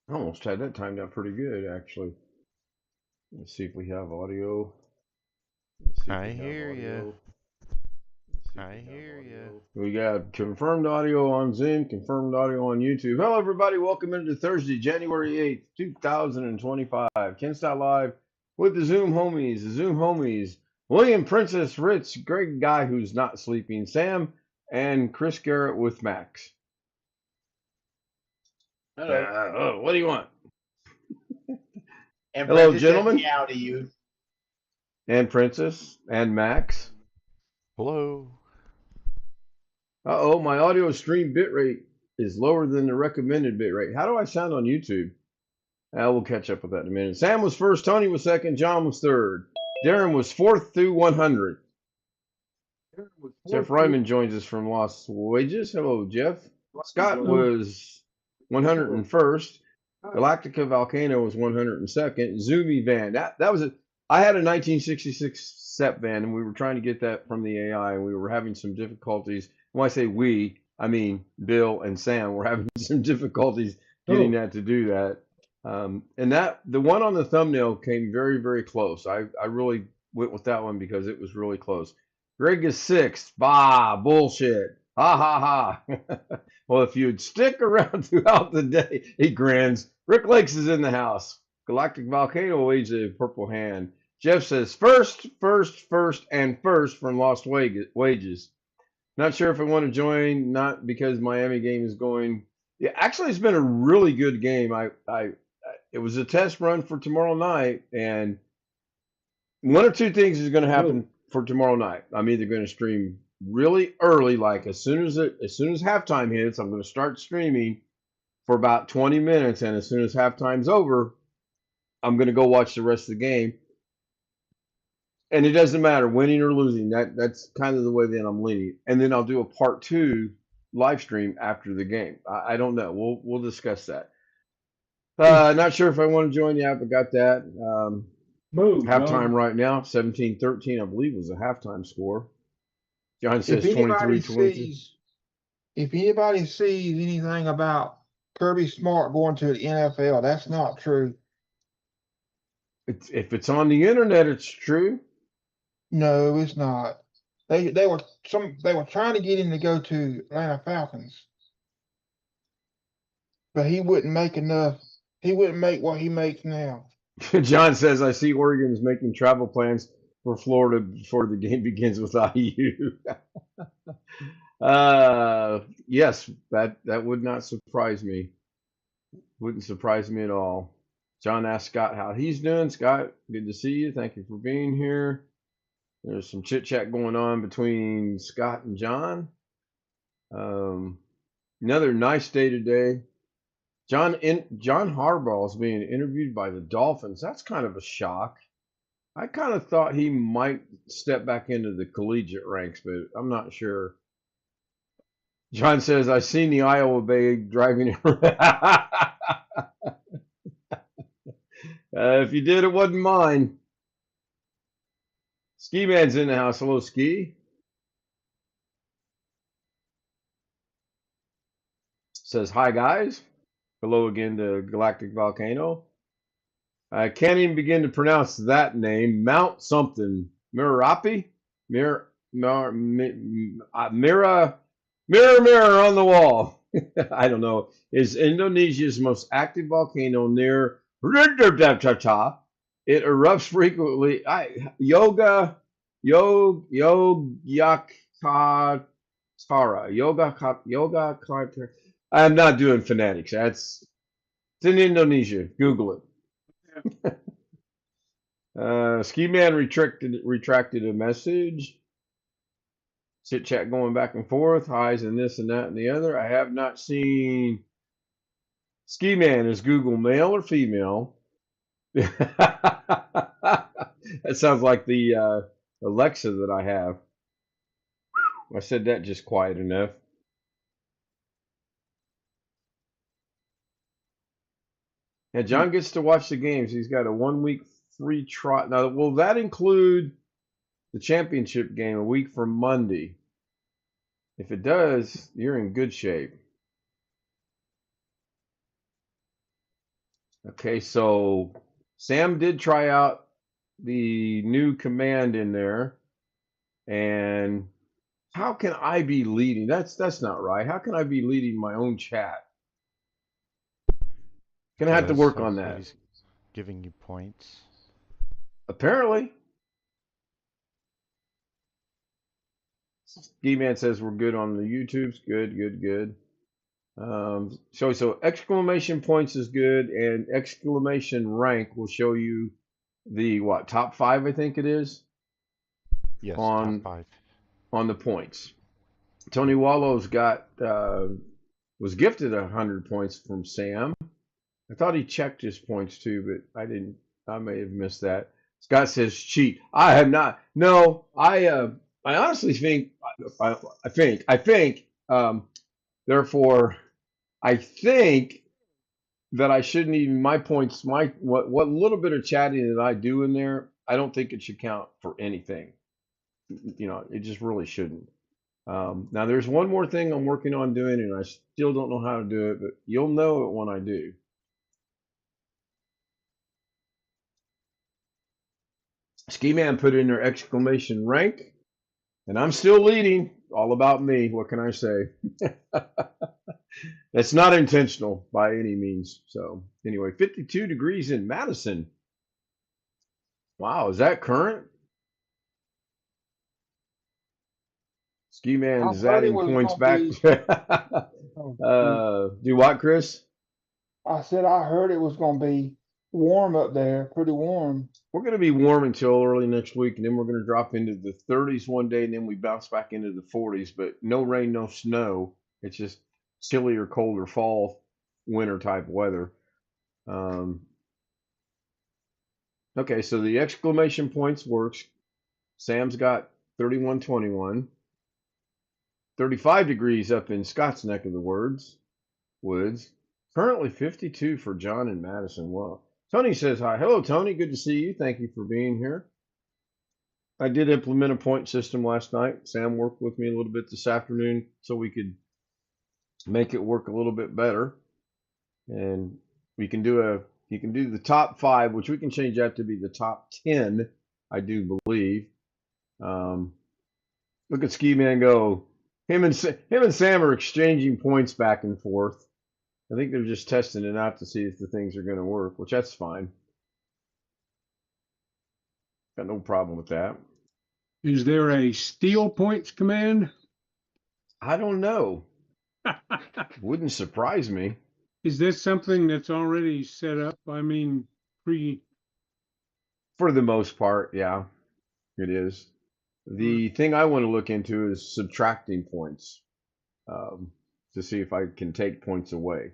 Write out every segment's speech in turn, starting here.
I almost had that timed out pretty good, actually. Let's see if we have audio. Let's see if I we have hear ya. audio. Let's see if I we have hear ya. audio. We got confirmed audio on Zoom, confirmed audio on YouTube. Hello, everybody. Welcome into Thursday, January 8th, 2025. Ken Stott Live with the Zoom homies. The Zoom homies. William, Princess, Rich, Greg Guy, who's not sleeping, Sam, and Chris Garrett with Max. Hello. Oh, what do you want? And Hello, Princess says gentlemen, meow to you. and Princess, and Max. Hello. Uh-oh, my audio stream bitrate is lower than the recommended bitrate. How do I sound on YouTube? We'll catch up with that in a minute. Sam was first, Tony was second, John was third. Darren was fourth through 100. Jeff Ryman joins us from Las Vegas. Hello, Jeff. Scott was 101st. Galactica Volcano was 102nd. Zoomy Van. That was a. I had a 1966 SEP van, and we were trying to get that from the AI, and we were having some difficulties. When I say we, I mean Bill and Sam were having some difficulties getting that to do that. And that the one on the thumbnail came very, very close. I really went with that one because it was really close. Greg is sixth. Bah, bullshit. Ha ha ha. Well, if you'd stick around throughout the day, he grins. Rick Lakes is in the house. Galactic Volcano waves a purple hand. Jeff says first, first, first, and first from Lost Wages. Not sure if I want to join, not because Miami game is going. Yeah, actually, it's been a really good game. It was a test run for tomorrow night, and one or two things is going to happen for tomorrow night. I'm either going to stream really early, like as soon as halftime hits, I'm going to start streaming for about 20 minutes, and as soon as halftime's over, I'm going to go watch the rest of the game. And it doesn't matter winning or losing. That's kind of the way that I'm leaning. And then I'll do a part two live stream after the game. I don't know. We'll discuss that. Not sure if I want to join. Yeah, but got that. Halftime right now, 17-13, I believe, was the halftime score. John If says anybody 23-22. if anybody sees anything about Kirby Smart going to the NFL, that's not true. If it's on the internet, it's true. No, it's not. They were trying to get him to go to Atlanta Falcons, but he wouldn't make enough. He wouldn't make what he makes now. John says, I see Oregon's making travel plans for Florida before the game begins with IU. Yes, that would not surprise me. Wouldn't surprise me at all. John asked Scott how he's doing. Scott, good to see you. Thank you for being here. There's some chit chat going on between Scott and John. Another nice day today. John Harbaugh is being interviewed by the Dolphins. That's kind of a shock. I kind of thought he might step back into the collegiate ranks, but I'm not sure. John says, I seen the Iowa Bay driving if you did, it wasn't mine. Ski Man's in the house. Hello, Ski. Says, hi, guys. Hello again to Galactic Volcano. I can't even begin to pronounce that name. Mount something. Mirapi? Mir, Mir, Mira, mirror on the wall. I don't know. Is Indonesia's most active volcano near It erupts frequently. Yoga. I'm not doing phonetics. It's in Indonesia. Google it. Ski Man retracted a message. Chit chat going back and forth. Highs and this and that and the other. I have not seen Ski Man. Is Google male or female? That sounds like the Alexa that I have. I said that just quiet enough. Yeah, John gets to watch the games. He's got a 1 week free trial. Now, will that include the championship game a week from Monday? If it does, you're in good shape. Okay, so Sam did try out the new command in there, and how can I be leading? That's not right. How can I be leading my own chat? Gonna have to Because work on that. everybody's giving you points. Apparently, Ski Man says we're good on the YouTubes. Good, good, good. So exclamation points is good, and exclamation rank will show you the what top 5 I think it is Yes, top on 5. on the points. Tony Wallow's got was gifted 100 points from Sam. I thought he checked his points too, but I didn't. I may have missed that. Scott says cheat. I have not. No, I honestly think I think therefore I think that I shouldn't even my points my what little bit of chatting that I do in there. I don't think it should count for anything. You know, it just really shouldn't. Now, there's one more thing I'm working on doing, and I still don't know how to do it, but you'll know it when I do. Ski Man put in their exclamation rank, and I'm still leading. All about me. What can I say? That's not intentional by any means. So, anyway, 52 degrees in Madison. Wow, is that current? Ski I Man's heard it adding was points gonna back. be. Oh, Do what, Chris? I said I heard it was gonna be warm up there, pretty warm. We're going to be warm until early next week, and then we're going to drop into the 30s one day, and then we bounce back into the 40s. But no rain, no snow. It's just chillier, colder fall, winter type weather. Okay, so the exclamation points works. Sam's got 3121. 35 degrees up in Scott's neck of the woods. Currently 52 for John and Madison. Well, Tony says hi. Hello, Tony. Good to see you. Thank you for being here. I did implement a point system last night. Sam worked with me a little bit this afternoon so we could make it work a little bit better. And we can do you can do the top 5, which we can change that to be the top 10, I do believe. Look at Ski Man go. Him and Sam are exchanging points back and forth. I think they're just testing it out to see if the things are going to work, which that's fine. Got no problem with that. Is there a steal points command? I don't know. Wouldn't surprise me. Is this something that's already set up? I mean, For the most part, yeah, it is. The thing I want to look into is subtracting points to see if I can take points away.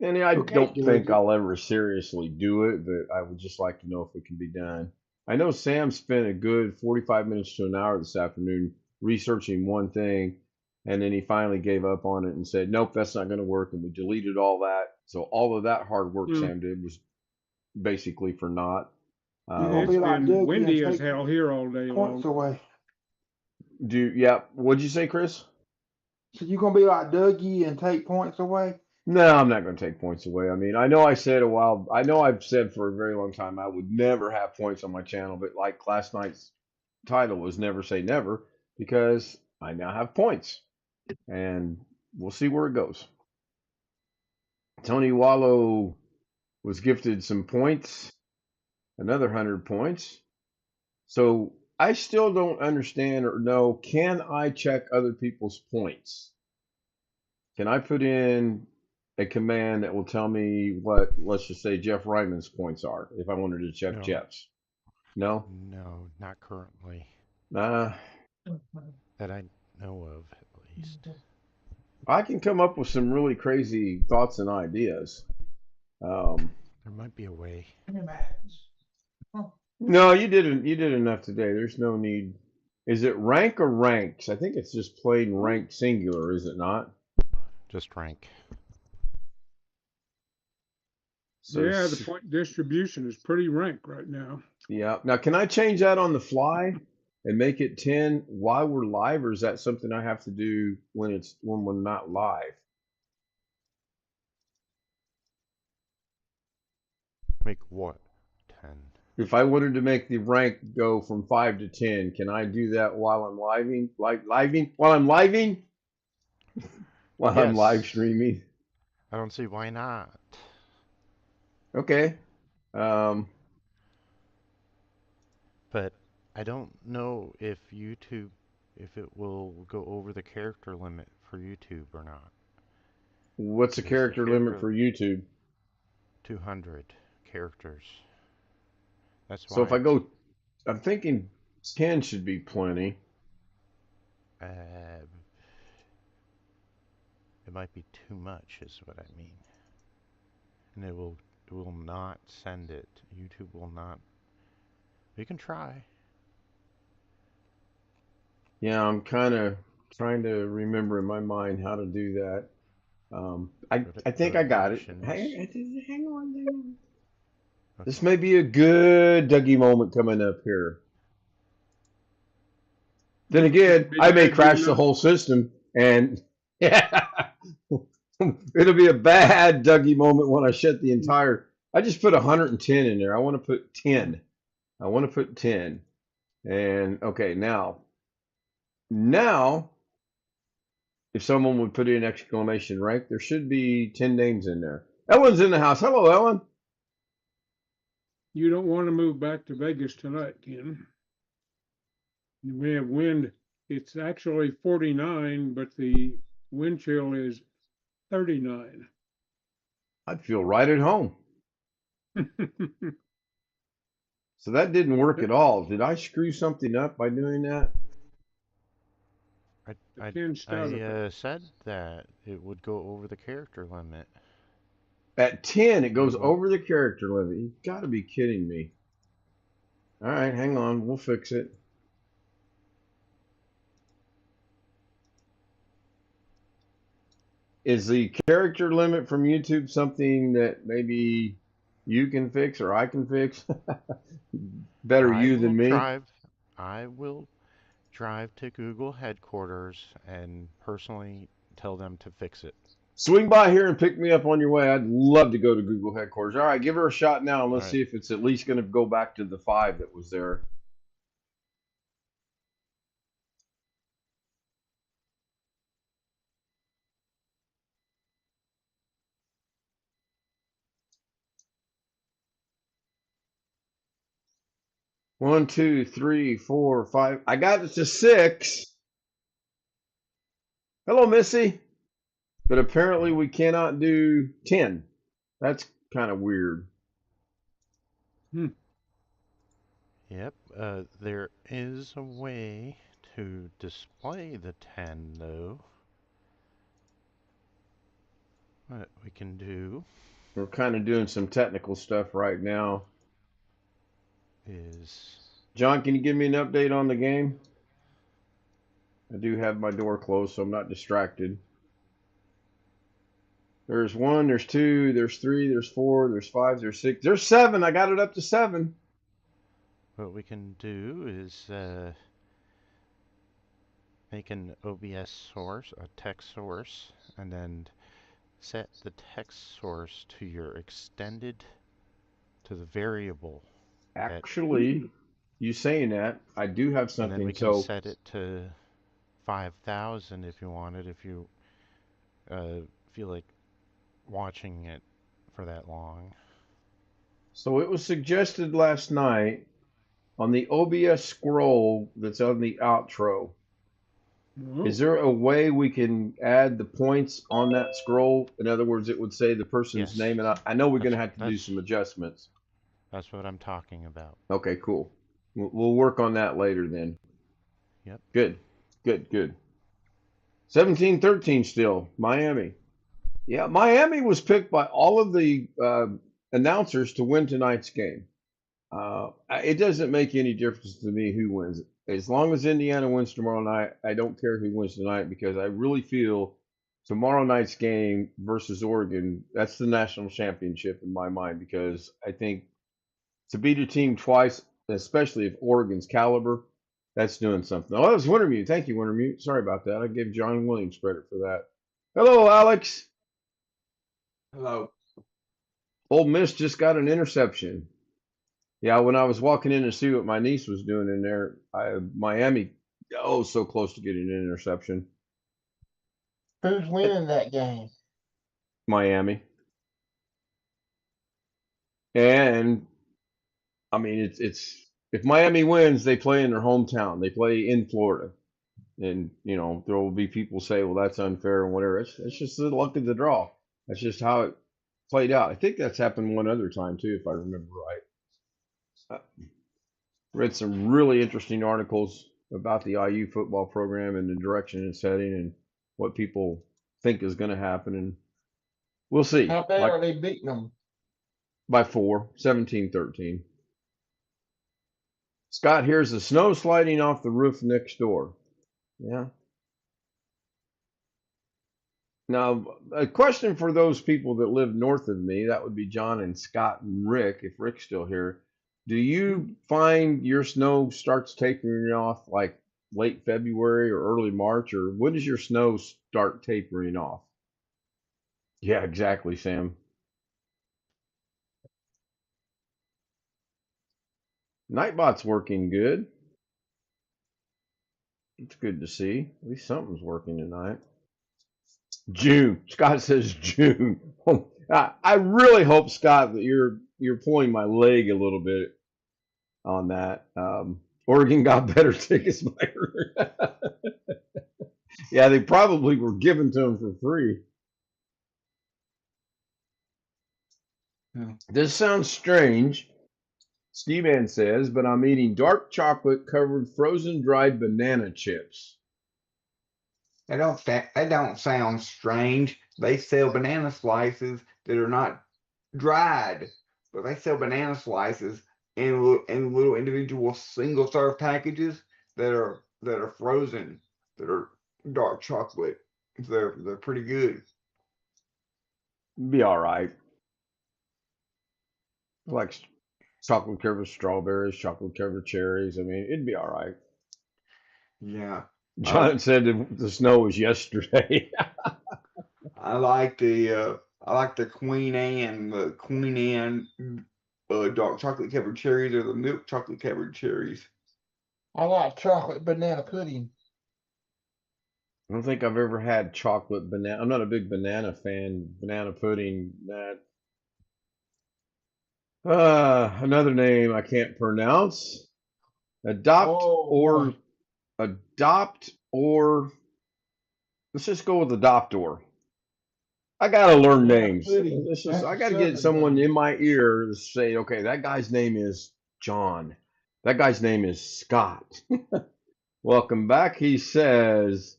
And I don't think I'll ever seriously do it, but I would just like to know if it can be done. I know Sam spent a good 45 minutes to an hour this afternoon researching one thing, and then he finally gave up on it and said, nope, that's not going to work, and we deleted all that. So all of that hard work Sam did was basically for naught. it's been windy as hell here all day Points long. away. Yeah, what'd you say, Chris? So you gonna be like Dougie and take points away? No, I'm not going to take points away. I mean, I know I've said for a very long time I would never have points on my channel, but like last night's title was Never Say Never, because I now have points, and we'll see where it goes. Tony Wallow was gifted some points, another 100 points. So I still don't understand or know, can I check other people's points? Can I put in a command that will tell me what, let's just say, Jeff Ryman's points are if I wanted to check No. Jeff's? No? No, not currently. Nah. That I know of, at least. I can come up with some really crazy thoughts and ideas. There might be a way. No, you did enough today. There's no need. Is it rank or ranks? I think it's just plain rank singular, is it not? Just rank. So yeah, the point distribution is pretty rank right now. Yeah. Now, can I change that on the fly and make it 10 while we're live, or is that something I have to do when we're not live? Make what? 10. If I wanted to make the rank go from 5 to 10, can I do that while I'm living? While I'm living? While I'm live Yes. streaming? I don't see why not. Okay. Um, But I don't know if YouTube, if it will go over the character limit for YouTube or not. what's the Because the character limit for YouTube? 200 characters. That's So why if I go, I'm thinking 10 should be plenty. uh, it might be too much, is what I mean. And it will not send it. YouTube will not. You can try. Yeah, I'm kind of trying to remember in my mind how to do that. I think Go I to got it. options. Hang on. Okay. This may be a good Dougie moment coming up here. Then again, I may crash the whole system, and yeah, it'll be a bad Dougie moment when I shut the entire. I just put 110 in there. I want to put 10. I want to put 10. And okay, now, if someone would put in exclamation rank, there should be 10 names in there. Ellen's in the house. Hello, Ellen. You don't want to move back to Vegas tonight, Ken. We have wind. It's actually 49, but the wind chill is 39. I'd feel right at home. So that didn't work at all. Did I screw something up by doing that? I said that it would go over the character limit. At 10, it goes over the character limit. You've got to be kidding me. All right, hang on. We'll fix it. Is the character limit from YouTube something that maybe you can fix or I can fix? Better you than me. I will drive to Google headquarters and personally tell them to fix it. Swing by here and pick me up on your way. I'd love to go to Google headquarters. All right, give her a shot now and let's see if it's at least going to go back to the 5 that was there. One, two, three, four, five. I got it to 6. Hello, Missy. But apparently we cannot do 10. That's kind of weird. Yep, there is a way to display the 10, though. What we can do... We're kind of doing some technical stuff right now. John, can you give me an update on the game? I do have my door closed, so I'm not distracted. There's 1, there's 2, there's 3, there's 4, there's 5, there's 6, there's 7. I got it up to 7. What we can do is make an OBS source, a text source, and then set the text source to your extended, to the variable. Actually, you saying that, I do have something. And then we can set it to 5,000 if you wanted, if you feel like watching it for that long. So it was suggested last night on the OBS scroll that's on the outro. Is there a way we can add the points on that scroll? In other words, it would say the person's name, and I know we're going to have to do some adjustments. That's what I'm talking about. Okay, cool. We'll work on that later then. Yep. Good. 17-13 still, Miami. Yeah, Miami was picked by all of the announcers to win tonight's game. It doesn't make any difference to me who wins. As long as Indiana wins tomorrow night, I don't care who wins tonight because I really feel tomorrow night's game versus Oregon, that's the national championship in my mind because I think to beat a team twice, especially if Oregon's caliber, that's doing something. Oh, that was Wintermute. Thank you, Wintermute. Sorry about that. I gave John Williams credit for that. Hello, Alex. Hello. Ole Miss just got an interception. Yeah, when I was walking in to see what my niece was doing in there, Miami, oh, so close to getting an interception. Who's winning that game? Miami. And I mean, it's if Miami wins, they play in their hometown. They play in Florida, and there will be people say, "Well, that's unfair" and whatever. It's just the luck of the draw. That's just how it played out. I think that's happened one other time too, if I remember right. Read some really interesting articles about the IU football program and the direction it's heading and what people think is going to happen, and we'll see. How bad are they beating them? By 4, 17-13. Scott, here's the snow sliding off the roof next door. Yeah. Now, a question for those people that live north of me, that would be John and Scott and Rick, if Rick's still here. Do you find your snow starts tapering off like late February or early March, or when does your snow start tapering off? Yeah, exactly, Sam. Nightbot's working good. It's good to see. At least something's working tonight. June. Scott says June. I really hope, Scott, that you're pulling my leg a little bit on that. Oregon got better tickets by her. Yeah, they probably were given to them for free. Yeah. This sounds strange, Steve-Man says, but I'm eating dark chocolate covered frozen dried banana chips. They don't sound strange. They sell banana slices that are not dried, but they sell banana slices in little individual single serve packages that are frozen, that are dark chocolate. They're pretty good. Be all right. Like chocolate covered strawberries, chocolate covered cherries. I mean, it'd be all right. Yeah. John said that the snow was yesterday. I like the Queen Anne dark chocolate covered cherries or the milk chocolate covered cherries. I like chocolate banana pudding. I don't think I've ever had chocolate banana. I'm not a big banana fan. Banana pudding. Another name I can't pronounce. Adopt or let's just go with adoptor. I gotta learn names. I gotta get someone in my ear to say, okay, that guy's name is John. That guy's name is Scott. Welcome back. He says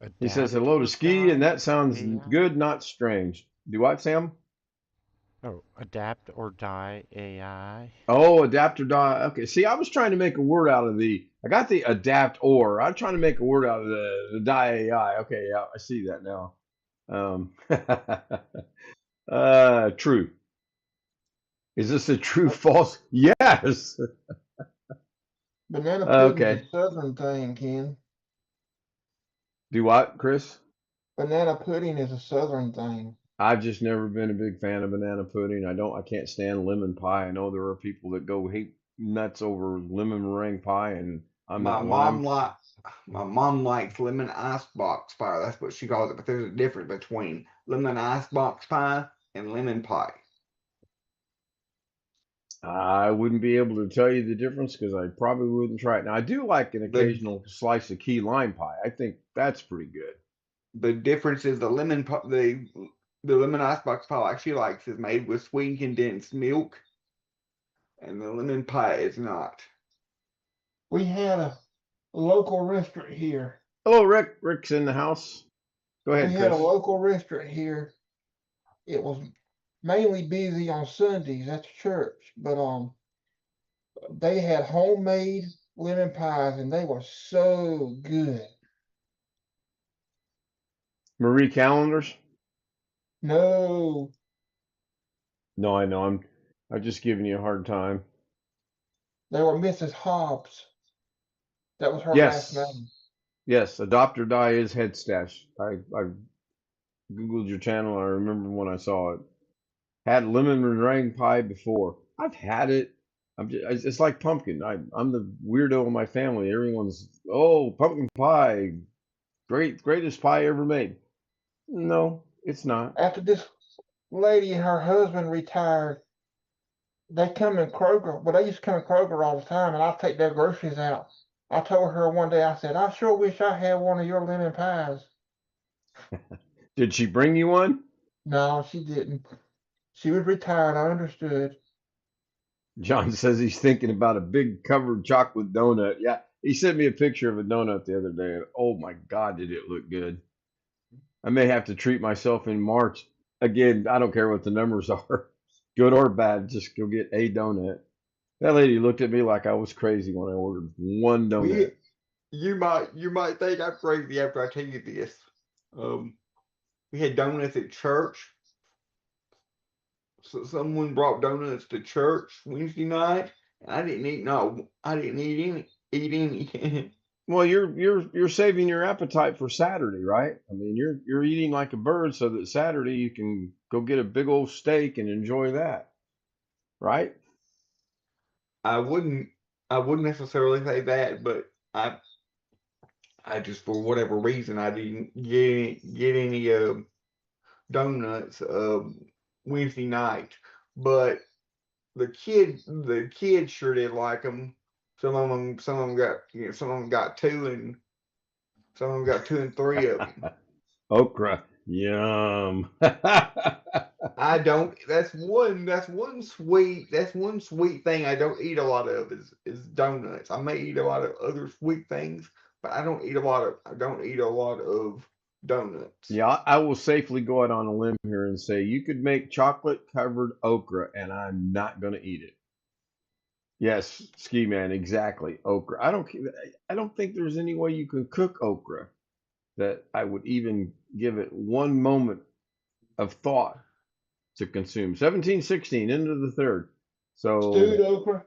hello to Ski, and that sounds good, not strange. Do what, Sam? Oh, adapt or die AI. Oh, adapt or die. Okay. See, I was trying to make a word out of I got the adapt or. I'm trying to make a word out of the die AI. Okay, yeah, I see that now. True. Is this a true false? Yes. Banana pudding is a southern thing, Ken. Do what, Chris? Banana pudding is a southern thing. I've just never been a big fan of banana pudding. I can't stand lemon pie. I know there are people that go hate nuts over lemon meringue pie, and my mom likes lemon icebox pie. That's what she calls it. But there's a difference between lemon icebox pie and lemon pie. I wouldn't be able to tell you the difference because I probably wouldn't try it. Now I do like an occasional slice of key lime pie. I think that's pretty good. The difference is the lemon icebox pie like she likes is made with sweet condensed milk, and the lemon pie is not. We had a local restaurant here. Hello, Rick. Rick's in the house. Go ahead, Chris. We had a local restaurant here. It was mainly busy on Sundays at the church, but they had homemade lemon pies, and they were so good. Marie Callender's? No. No, I know. I'm just giving you a hard time. They were Mrs. Hobbs. That was her last name. Yes, Adopt or Die is head stash. Googled your channel. I remember when I saw it. Had lemon meringue pie before. I've had it. It's like pumpkin. I'm the weirdo in my family. Everyone's, oh, pumpkin pie, greatest pie ever made. No, it's not. After this lady and her husband retired, they come in Kroger. Well, they used to come in Kroger all the time, and I'll take their groceries out. I told her one day, I said, I sure wish I had one of your lemon pies. Did she bring you one? No, she didn't. She was retired. I understood. John says he's thinking about a big covered chocolate donut. Yeah, he sent me a picture of a donut the other day. And oh my God, did it look good. I may have to treat myself in March. Again, I don't care what the numbers are, good or bad, just go get a donut. That lady looked at me like I was crazy when I ordered one donut. You might think I'm crazy after I tell you this. We had donuts at church. So someone brought donuts to church Wednesday night. And I didn't eat any. Well, you're saving your appetite for Saturday, right? I mean, you're eating like a bird so that Saturday you can go get a big old steak and enjoy that, right? I wouldn't necessarily say that, but I just, for whatever reason, I didn't get any donuts Wednesday night. But the kids sure did like them. Some of them got two, and some of them got 2 and 3 of them. Okra, yum. I don't. That's one sweet thing I don't eat a lot of is donuts. I may eat a lot of other sweet things, but I don't eat a lot of donuts. Yeah, I will safely go out on a limb here and say you could make chocolate covered okra, and I'm not going to eat it. Yes, Ski Man, exactly. Okra. I don't think there's any way you can cook okra that I would even give it one moment of thought to consume. 17-16 into the third. Stewed So okra.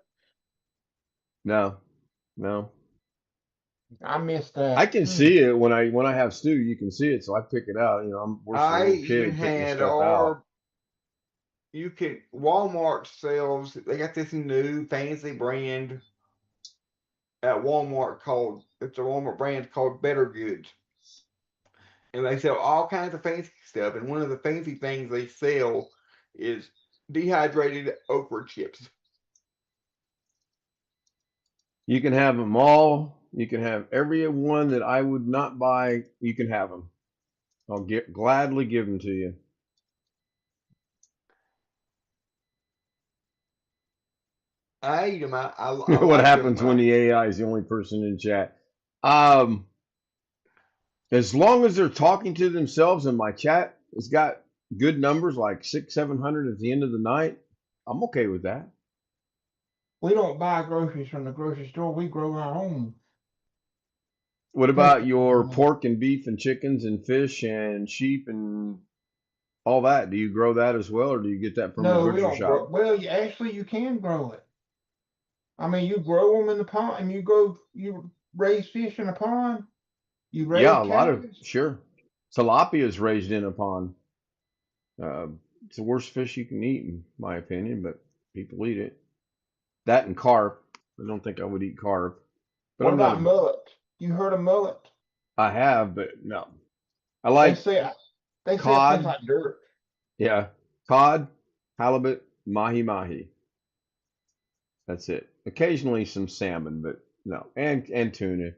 no. I missed that. I can see it when I have stew. You can see it, so I pick it out. You know, I'm worse than a I little kid even picking had stuff out. Walmart sells. They got this new fancy brand at Walmart it's a Walmart brand called Better Goods. And they sell all kinds of fancy stuff. And one of the fancy things they sell is dehydrated okra chips. You can have them all. You can have every one that I would not buy. You can have them. I'll gladly give them to you. I eat them. I What like happens them. when the AI is the only person in chat? As long as they're talking to themselves in my chat, it's got good numbers like 600-700 at the end of the night. I'm okay with that. We don't buy groceries from the grocery store. We grow our own. What about your pork and beef and chickens and fish and sheep and all that? Do you grow that as well, or do you get that from a No, we butcher don't grow. shop? Well, actually, you can grow it. I mean, you grow them in the pond, and you raise fish in a pond. You raise Yeah, a lot of catfish. sure. Tilapia is raised in a pond. It's the worst fish you can eat, in my opinion, but people eat it. That and carp. I don't think I would eat carp, but What I'm not about mullet? You heard of mullet? I have, but no. I They like say it tastes cod. like dirt. Yeah, cod, halibut, mahi. That's it. Occasionally some salmon, but no, and tuna.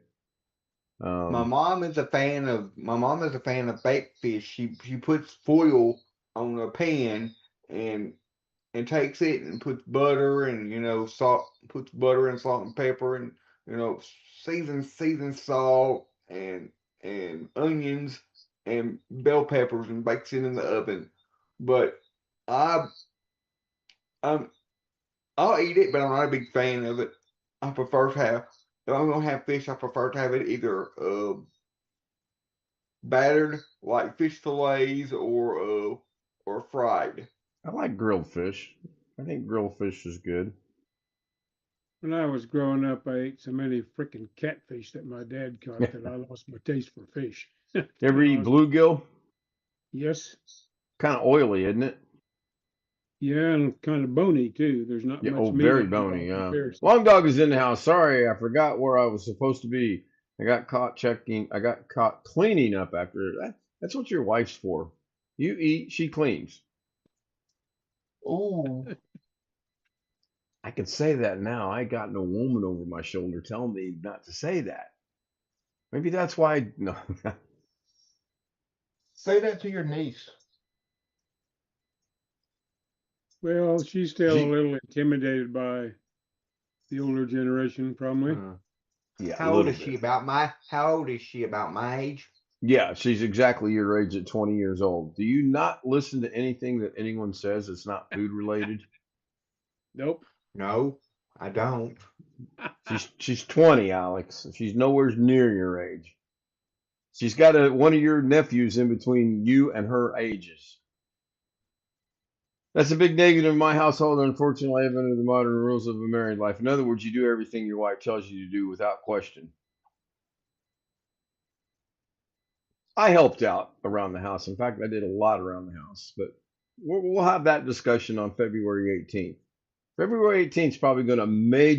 My mom is a fan of baked fish. She puts foil on a pan and takes it and puts butter and salt, puts butter and salt and pepper and seasoned salt and onions and bell peppers and bakes it in the oven. But I I'm I'll eat it, but I'm not a big fan of it. I prefer to have if I'm gonna have fish, I prefer to have it either battered like fish fillets or fried. I like grilled fish. I think grilled fish is good. When I was growing up, I ate so many freaking catfish that my dad caught that I lost my taste for fish. You ever eat bluegill? Yes. Kind of oily, isn't it? Yeah, and kind of bony too. There's not Yeah. much Oh, meat very on it bony. by Yeah. comparison. Long dog is in the house. Sorry, I forgot where I was supposed to be. I got caught checking. I got caught cleaning up after that. That's what your wife's for. You eat, she cleans. Ooh, I can say that now. I got no woman over my shoulder telling me not to say that. Maybe that's why. No. say that to your niece. Well, she's still a She, little intimidated by the older generation, probably. yeah, a How old little is she? bit. How old is she about my age? Yeah, she's exactly your age at 20 years old. Do you not listen to anything that anyone says that's not food related? Nope. No, I don't. She's 20, Alex. She's nowhere near your age. She's got one of your nephews in between you and her ages. That's a big negative in my household. Unfortunately, I live under the modern rules of a married life. In other words, you do everything your wife tells you to do without question. I helped out around the house. In fact, I did a lot around the house. But we'll have that discussion on February 18th. February 18th is probably going to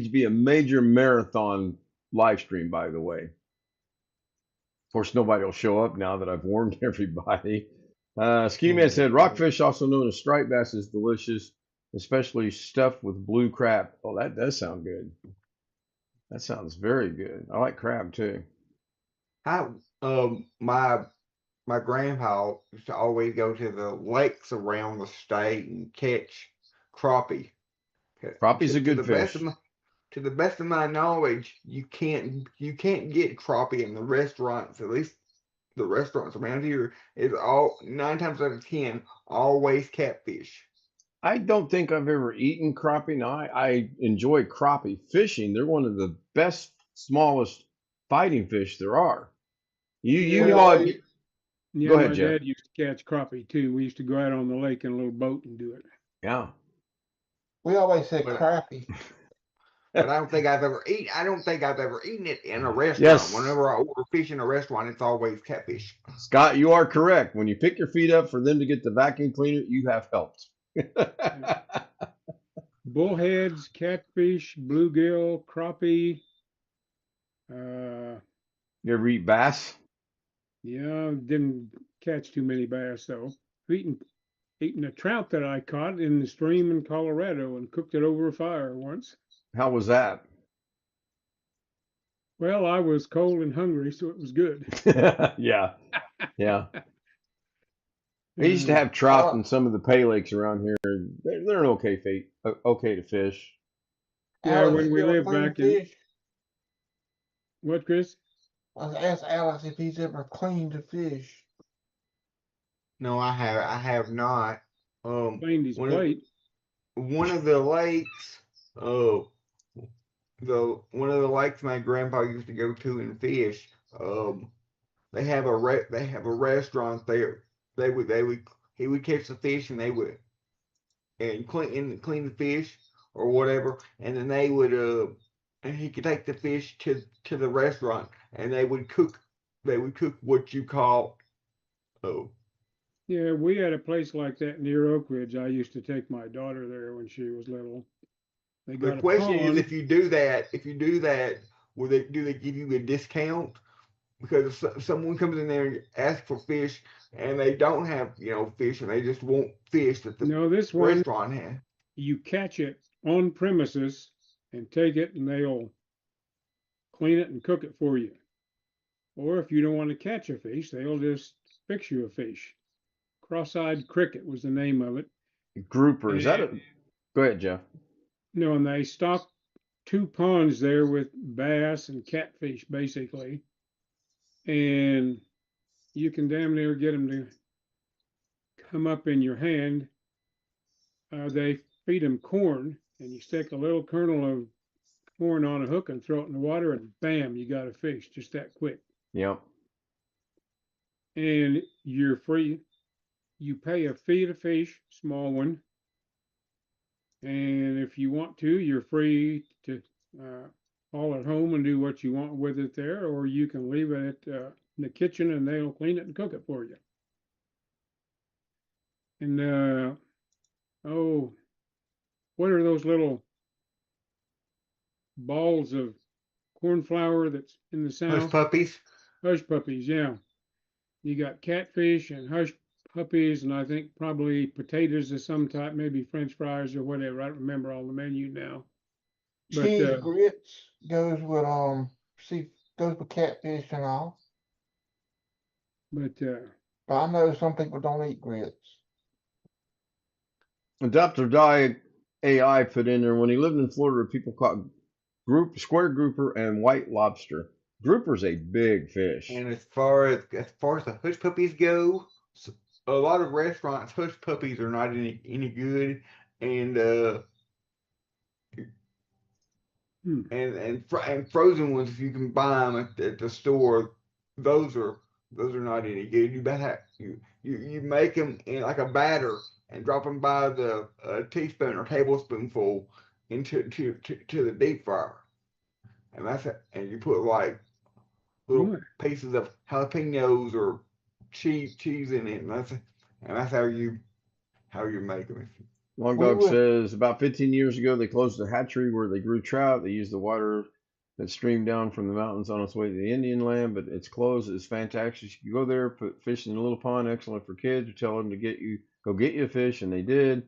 be a major marathon live stream, by the way. Of course, nobody will show up now that I've warned everybody. Ski Man said, rockfish, also known as striped bass, is delicious, especially stuffed with blue crab. Oh, that does sound good. That sounds very good. I like crab too. My grandpa used to always go to the lakes around the state and catch crappie. Crappie's a good fish. To the best of my knowledge, you can't get crappie in the restaurants. At least the restaurants around here is all 9 times out of 10 always catfish. I don't think I've ever eaten crappie. Now, I enjoy crappie fishing. They're one of the best, smallest fighting fish there are. You Yeah, know, yeah, go ahead, my Jeff. dad used to catch crappie too. We used to go out on the lake in a little boat and do it. Yeah. We always said But crappie. but I don't think I've ever eaten it in a restaurant. Yes. Whenever I order fish in a restaurant, it's always catfish. Scott, you are correct. When you pick your feet up for them to get the vacuum cleaner, you have helped. Bullheads, catfish, bluegill, crappie. You ever eat bass? Yeah, didn't catch too many bass though. Eaten a trout that I caught in the stream in Colorado and cooked it over a fire once. How was that? Well, I was cold and hungry, so it was good. Yeah. Yeah. I used to have trout in some of the pay lakes around here. They're an okay to fish. Yeah, Alex, when we you ever lived cleaned back in fish? what, Chris? I asked Alex if he's ever cleaned a fish. No, I have not. Cleaned his One of plate. one of the lakes, one of the lakes my grandpa used to go to and fish. They have a restaurant there. He would catch the fish and they would clean the fish or whatever, and then and he could take the fish to the restaurant and they would cook what you call oh Yeah, we had a place like that near Oak Ridge. I used to take my daughter there when she was little. They the got a question is pond. if you do that, do they give you a discount? Because if someone comes in there and asks for fish and they don't have fish and they just want fish that the No, this one restaurant has. you catch it on premises and take it and they'll clean it and cook it for you. Or if you don't want to catch a fish, they'll just fix you a fish. Cross-eyed cricket was the name of it. Grouper. Is that a? Go ahead, Jeff. No, and they stocked 2 ponds there with bass and catfish, basically. And you can damn near get them to come up in your hand. They feed them corn, and you stick a little kernel of corn on a hook and throw it in the water, and bam, you got a fish just that quick. Yep. And you're free. You pay a fee to fish, small one. And if you want to, you're free to haul it home and do what you want with it there, or you can leave it in the kitchen and they'll clean it and cook it for you. And what are those little balls of corn flour that's in the Hush South? puppies. Hush puppies, yeah. You got catfish and hush puppies, and I think probably potatoes of some type, maybe French fries or whatever. I don't remember all the menu now. But Cheese grits goes with catfish and all. but But I know some people don't eat grits. And Dr. Dye AI put in there when he lived in Florida, people caught square grouper and white lobster. Grouper's a big fish. And as far as the hush puppies go, a lot of restaurants hush puppies are not any good, and and frozen ones, if you can buy them at the store, those are not any good. You better you make them in like a batter and drop them by the teaspoon or tablespoonful into to the deep fryer, and and you put like little pieces of jalapenos or cheese in it, and that's how you make them. Long Dog says about 15 years ago they closed a hatchery where they grew trout. They used the water that streamed down from the mountains on its way to the Indian land, but it's closed. It's fantastic. You go there, put fish in a little pond, excellent for kids. You tell them to go get you a fish, and they did.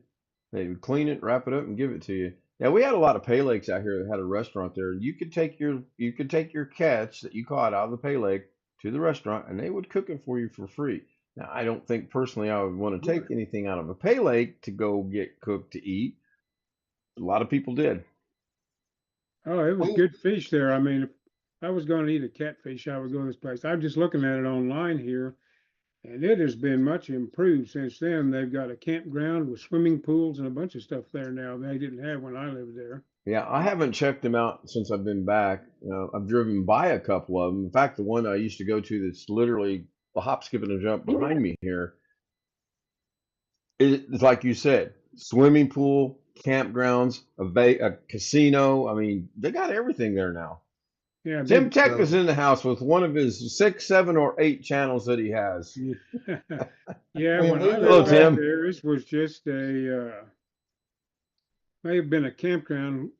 They would clean it, wrap it up, and give it to you. Yeah, we had a lot of pay lakes out here that had a restaurant there. You could take your catch that you caught out of the pay lake to the restaurant, and they would cook it for you for free. Now, I don't think personally I would want to take anything out of a pay lake to go get cooked to eat. A lot of people did. Oh, it was good fish there. I mean, if I was going to eat a catfish, I would go to this place. I'm just looking at it online here, and it has been much improved since then. They've got a campground with swimming pools and a bunch of stuff there now they didn't have when I lived there. Yeah, I haven't checked them out since I've been back. I've driven by a couple of them. In fact, the one I used to go to that's literally a hop, skip, and a jump behind me here. It's like you said, swimming pool, campgrounds, a casino. I mean, they got everything there now. Yeah, Tim Tech is in the house with one of his 6, 7, or 8 channels that he has. Yeah, when I lived back there, this was just may have been a campground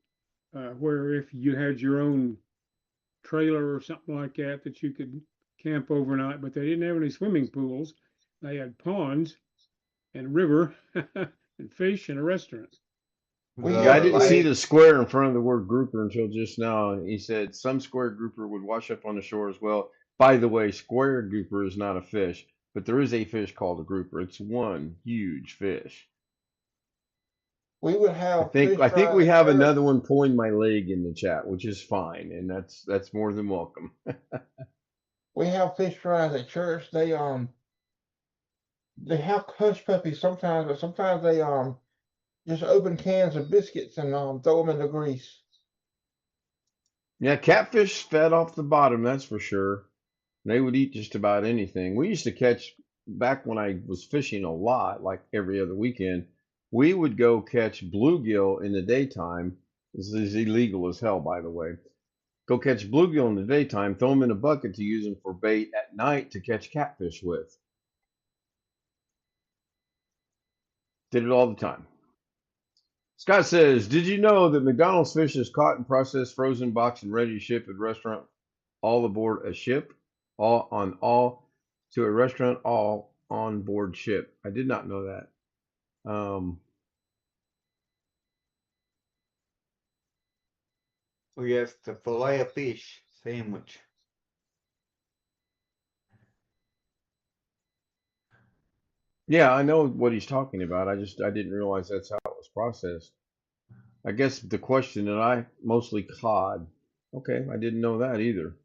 where if you had your own trailer or something like that you could camp overnight, but they didn't have any swimming pools. They had ponds and river and fish and a restaurant. I didn't see the square in front of the word grouper until just now. He said some square grouper would wash up on the shore as well. By the way, square grouper is not a fish, but there is a fish called a grouper. It's one huge fish. We would have. I think we have another one pulling my leg in the chat, which is fine, and that's more than welcome. We have fish fries at church. They have hush puppies sometimes, but sometimes they just open cans of biscuits and throw them in the grease. Yeah, catfish fed off the bottom, that's for sure. They would eat just about anything. We used to catch, back when I was fishing a lot, like every other weekend, we would go catch bluegill in the daytime. This is illegal as hell, by the way. Go catch bluegill in the daytime, throw them in a bucket to use them for bait at night to catch catfish with. Did it all the time. Scott says, did you know that McDonald's fish is caught and processed, frozen, boxed, and ready to ship at restaurant all aboard a ship? All to a restaurant, all on board ship. I did not know that. Well, yes, the fillet of fish sandwich. Yeah, I know what he's talking about. I didn't realize that's how it was processed. I guess the question that I mostly cod. Okay, I didn't know that either.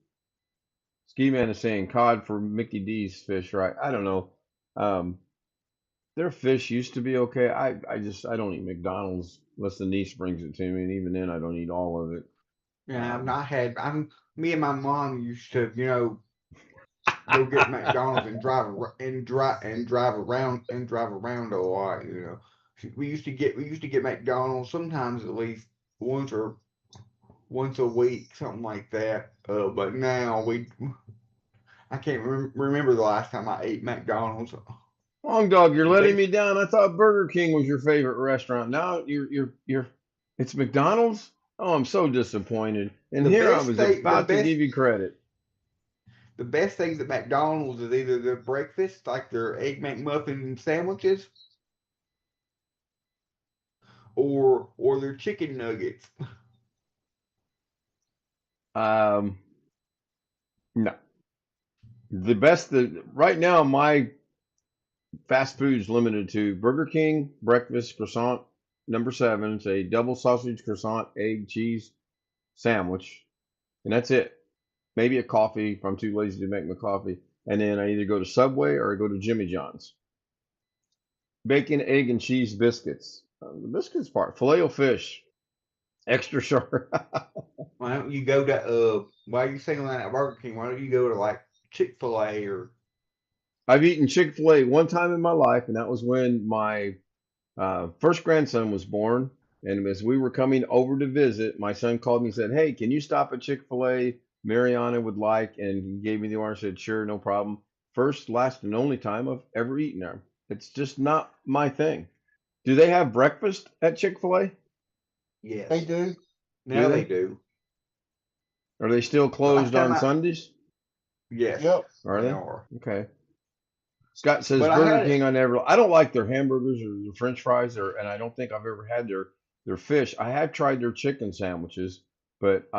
Ski Man is saying cod for Mickey D's fish, right? I don't know. Their fish used to be okay. I don't eat McDonald's unless the niece brings it to me, and even then I don't eat all of it. Yeah, me and my mom used to, go get McDonald's and drive around a lot, We used to get McDonald's sometimes at least once a week, something like that. But now I can't remember the last time I ate McDonald's. Long Dog, you're The letting best, me down. I thought Burger King was your favorite restaurant. Now it's McDonald's. Oh, I'm so disappointed. And the here I best was thing, about to give you credit. the best things at McDonald's is either their breakfast, like their egg McMuffin sandwiches, or their chicken nuggets. Um, no, right now my fast food is limited to Burger King breakfast croissant number 7. It's a double sausage croissant egg cheese sandwich, and that's it. Maybe a coffee if I'm too lazy to make my coffee. And then I either go to Subway or I go to Jimmy John's. Bacon, egg, and cheese biscuits. The biscuits part, filet o fish, extra sharp. Why don't you go to why are you saying that at Burger King? Why don't you go to like Chick-fil-A or I've eaten Chick-fil-A one time in my life, and that was when my first grandson was born. And as we were coming over to visit, my son called me and said, "Hey, can you stop at Chick-fil-A? Mariana would like," and he gave me the order. I said, "Sure, no problem." First, last, and only time I've ever eaten there. It's just not my thing. Do they have breakfast at Chick-fil-A? They yes? do. Now Do they they? do. Are they still The last closed time on Sundays? yes, Yep. Are they they? are. Okay. Scott says But I Burger had it. King. I don't like their hamburgers or their French fries, and I don't think I've ever had their fish. I have tried their chicken sandwiches, but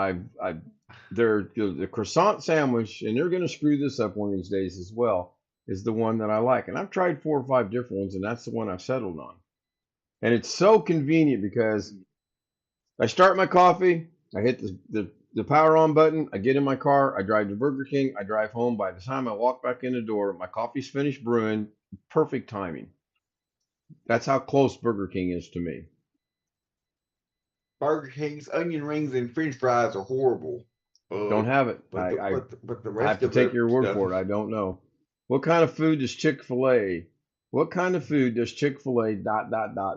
the croissant sandwich, and they're going to screw this up one of these days as well, is the one that I like. And I've tried 4 or 5 different ones, and that's the one I've settled on. And it's so convenient because I start my coffee, I hit the power on button, I get in my car, I drive to Burger King, I drive home. By the time I walk back in the door, my coffee's finished brewing. Perfect timing. That's how close Burger King is to me. Burger King's onion rings and French fries are horrible. Don't have it. But the I have rest to of take their your word stuff for is it. I don't know. What kind of food does Chick-fil-A? What kind of food does Chick-fil-A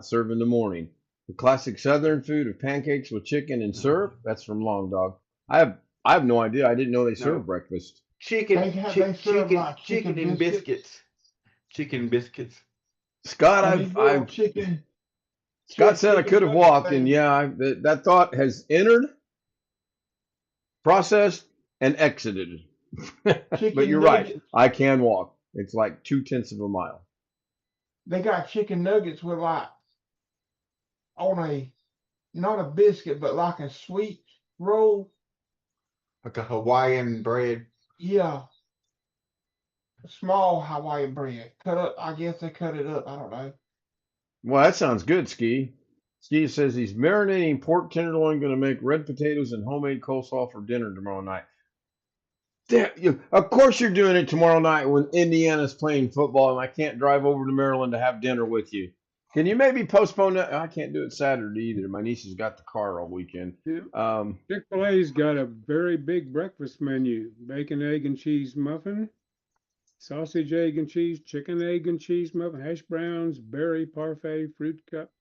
serve in the morning? The classic Southern food of pancakes with chicken and syrup. That's from Long Dog. I have no idea. I didn't know they served no breakfast. chicken, They serve like chicken chicken and biscuits. biscuits. Chicken biscuits. Scott, And these little chicken Scott said I could have nugget walked, and things. yeah, that thought has entered, processed, and exited. But Chicken you're right. nuggets. I can walk. It's like 2/10 of a mile. They got chicken nuggets with like on a not a biscuit, but like a sweet roll. Like a Hawaiian bread. Yeah, small Hawaiian bread. Cut up. I guess they cut it up. I don't know. Well, that sounds good, Ski. Ski says he's marinating pork tenderloin, going to make red potatoes and homemade coleslaw for dinner tomorrow night. Of course you're doing it tomorrow night when Indiana's playing football and I can't drive over to Maryland to have dinner with you. Can you maybe postpone that? I can't do it Saturday either. My niece has got the car all weekend. Yeah. Chick-fil-A's got a very big breakfast menu: bacon, egg, and cheese muffin, sausage, egg, and cheese, chicken, egg, and cheese muffin, hash browns, berry parfait, fruit cup,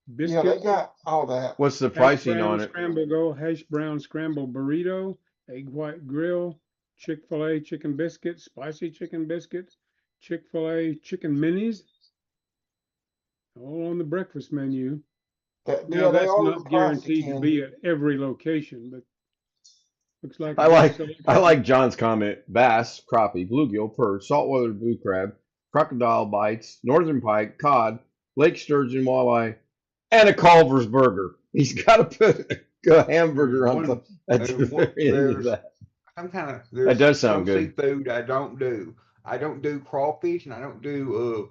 Yeah, they biscuit, got all that. What's the hash pricing brown on it? scramble go, hash brown scramble burrito, egg white grill, Chick-fil-A chicken biscuits, spicy chicken biscuits, Chick-fil-A chicken minis, all on the breakfast menu. Now Yeah, they that's are not the guaranteed to plastic be at every location, but looks like a I good like selection. I like John's comment. Bass, crappie, bluegill, perch, saltwater blue crab, crocodile bites, northern pike, cod, lake sturgeon, walleye, and a Culver's burger. He's got to put a hamburger on top at the very end of that. That There's does sound some good. seafood I don't do. I don't do crawfish, and I don't do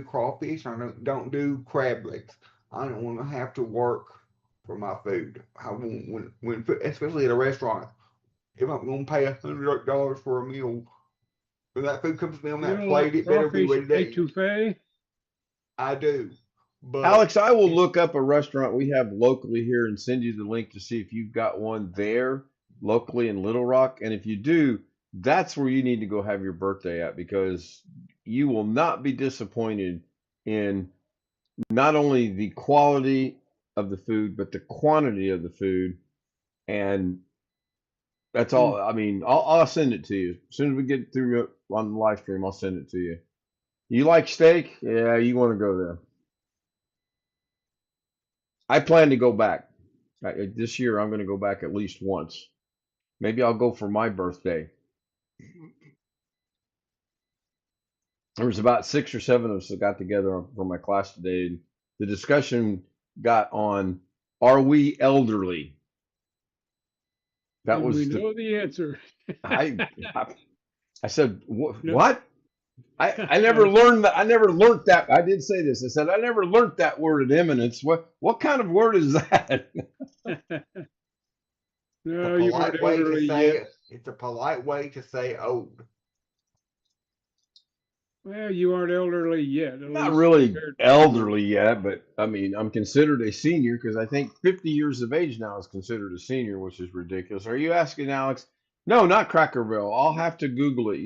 crawfish, and I don't do crab legs. I don't want to have to work for my food. I want especially at a restaurant. If I'm going to pay $100 for a meal, when that food comes to me on You that don't plate, like it better be crawfish ready to eat. etouffee? I do, but Alex, I will look up a restaurant we have locally here and send you the link to see if you've got one there locally in Little Rock. And if you do, that's where you need to go have your birthday at, because you will not be disappointed in not only the quality of the food, but the quantity of the food. And that's all. I mean, I'll send it to you. As soon as we get through on the live stream, I'll send it to you. You like steak? Yeah, you want to go there. I plan to go back. This year, I'm going to go back at least once. Maybe I'll go for my birthday. There was about 6 or 7 of us that got together for my class today. And the discussion got on, are we elderly? That And was we the, know the answer. I, I said, No. what? I never learned that. I never learned that. I did say this. I said, I never learned that word at Eminence. What kind of word is that? No, a you aren't polite way to elderly say yet. it's a polite way to say old. Well, you aren't elderly yet. At Not least really compared to elderly yet, but I mean, I'm considered a senior because I think 50 years of age now is considered a senior, which is ridiculous. Are you asking, Alex? No, not Cracker Barrel. I'll have to Google it.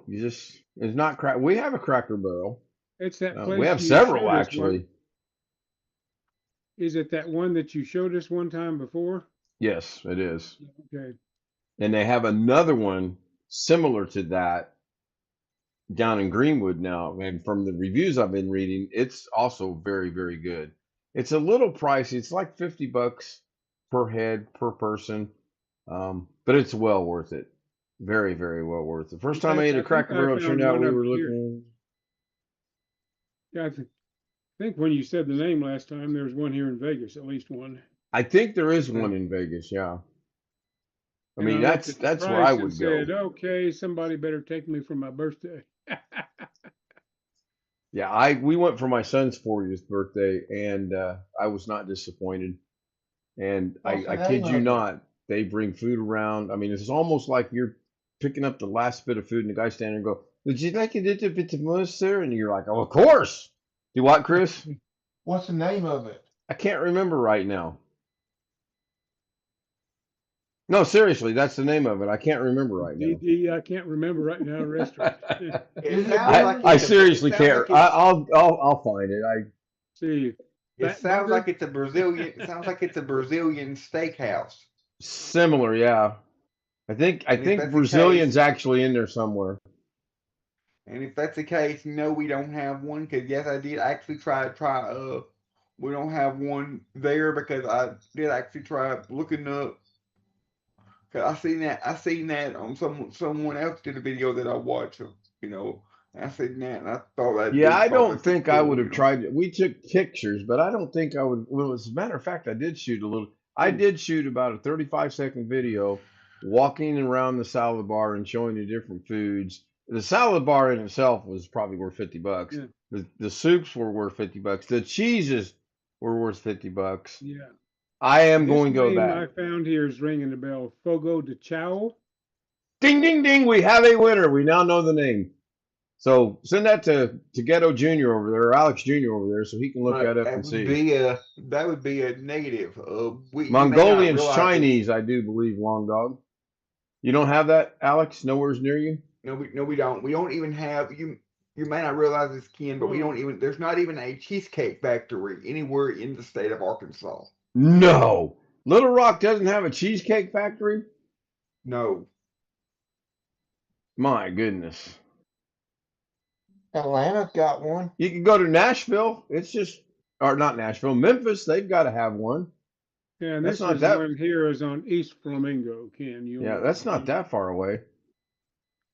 It's not crack. We have a Cracker Barrel. It's that We place have you several showed us one. actually. Is it that one that you showed us one time before? Yes, it is. Okay. And they have another one similar to that down in Greenwood now. And from the reviews I've been reading, it's also very, very good. It's a little pricey. It's like $50 per head per person, but it's well worth it. Very, very well worth it. First In time I fact, ate a I think Cracker I Barrel, it found turned out one we up were here. looking. Yeah, I think when you said the name last time, there was one here in Vegas, at least one. I think there is one in Vegas. Yeah. I And mean, I looked at the that's where I price and would go. said, okay, somebody better take me for my birthday. Yeah, we went for my son's 40th birthday, and I was not disappointed. And What's the I name kid you of it? not, they bring food around. I mean, it's almost like you're picking up the last bit of food, and the guy standing there and go, "Would you like a little bit more, sir?" And you're like, "Oh, of course." Do what, Chris? What's the name of it? I can't remember right now. No, seriously, that's the name of it. I can't remember right now. DD, I can't remember right now, restaurant. It sounds like I it's seriously it sounds can't. like it's, I'll find it. See, it Fat sounds Burger? like it's a Brazilian. It sounds like it's a Brazilian steakhouse. Similar, yeah. I think And if that's the Brazilian's case, actually in there somewhere. and if that's the case, no, we don't have one. Because yes, I did actually try. We don't have one there because I did actually try looking up. Cause I seen that on someone else did a video that I watched. You know, I seen that and I thought that'd Yeah, be I don't probably think I cool. would You have know, tried it. We took pictures, but I don't think I would. Well, as a matter of fact, I did shoot a little. I did shoot about a 35-second video walking around the salad bar and showing the different foods. The salad bar in itself was probably worth $50. Yeah. The soups were worth $50. The cheeses were worth $50. Yeah. I am This going to go name I back. found here is ringing the bell. Fogo de Chao. Ding, ding, ding. We have a winner. We now know the name. So send that to Ghetto Jr. over there, or Alex Jr. over there, so he can look but that up that and would see. be a negative. You may not Mongolian's realize Chinese, I do believe, Long Dog. You don't have that, Alex? Nowhere's near you? No, we don't. We don't even have you. You may not realize this, Ken, but we don't even. There's not even a cheesecake factory anywhere in the state of Arkansas. No. Little Rock doesn't have a cheesecake factory? No. My goodness. Atlanta's got one. You can go to Nashville. It's just, or not Nashville, Memphis. They've got to have one. Yeah, and That's this not is that- one here is on East Flamingo, Ken. Yeah, that's not that far away.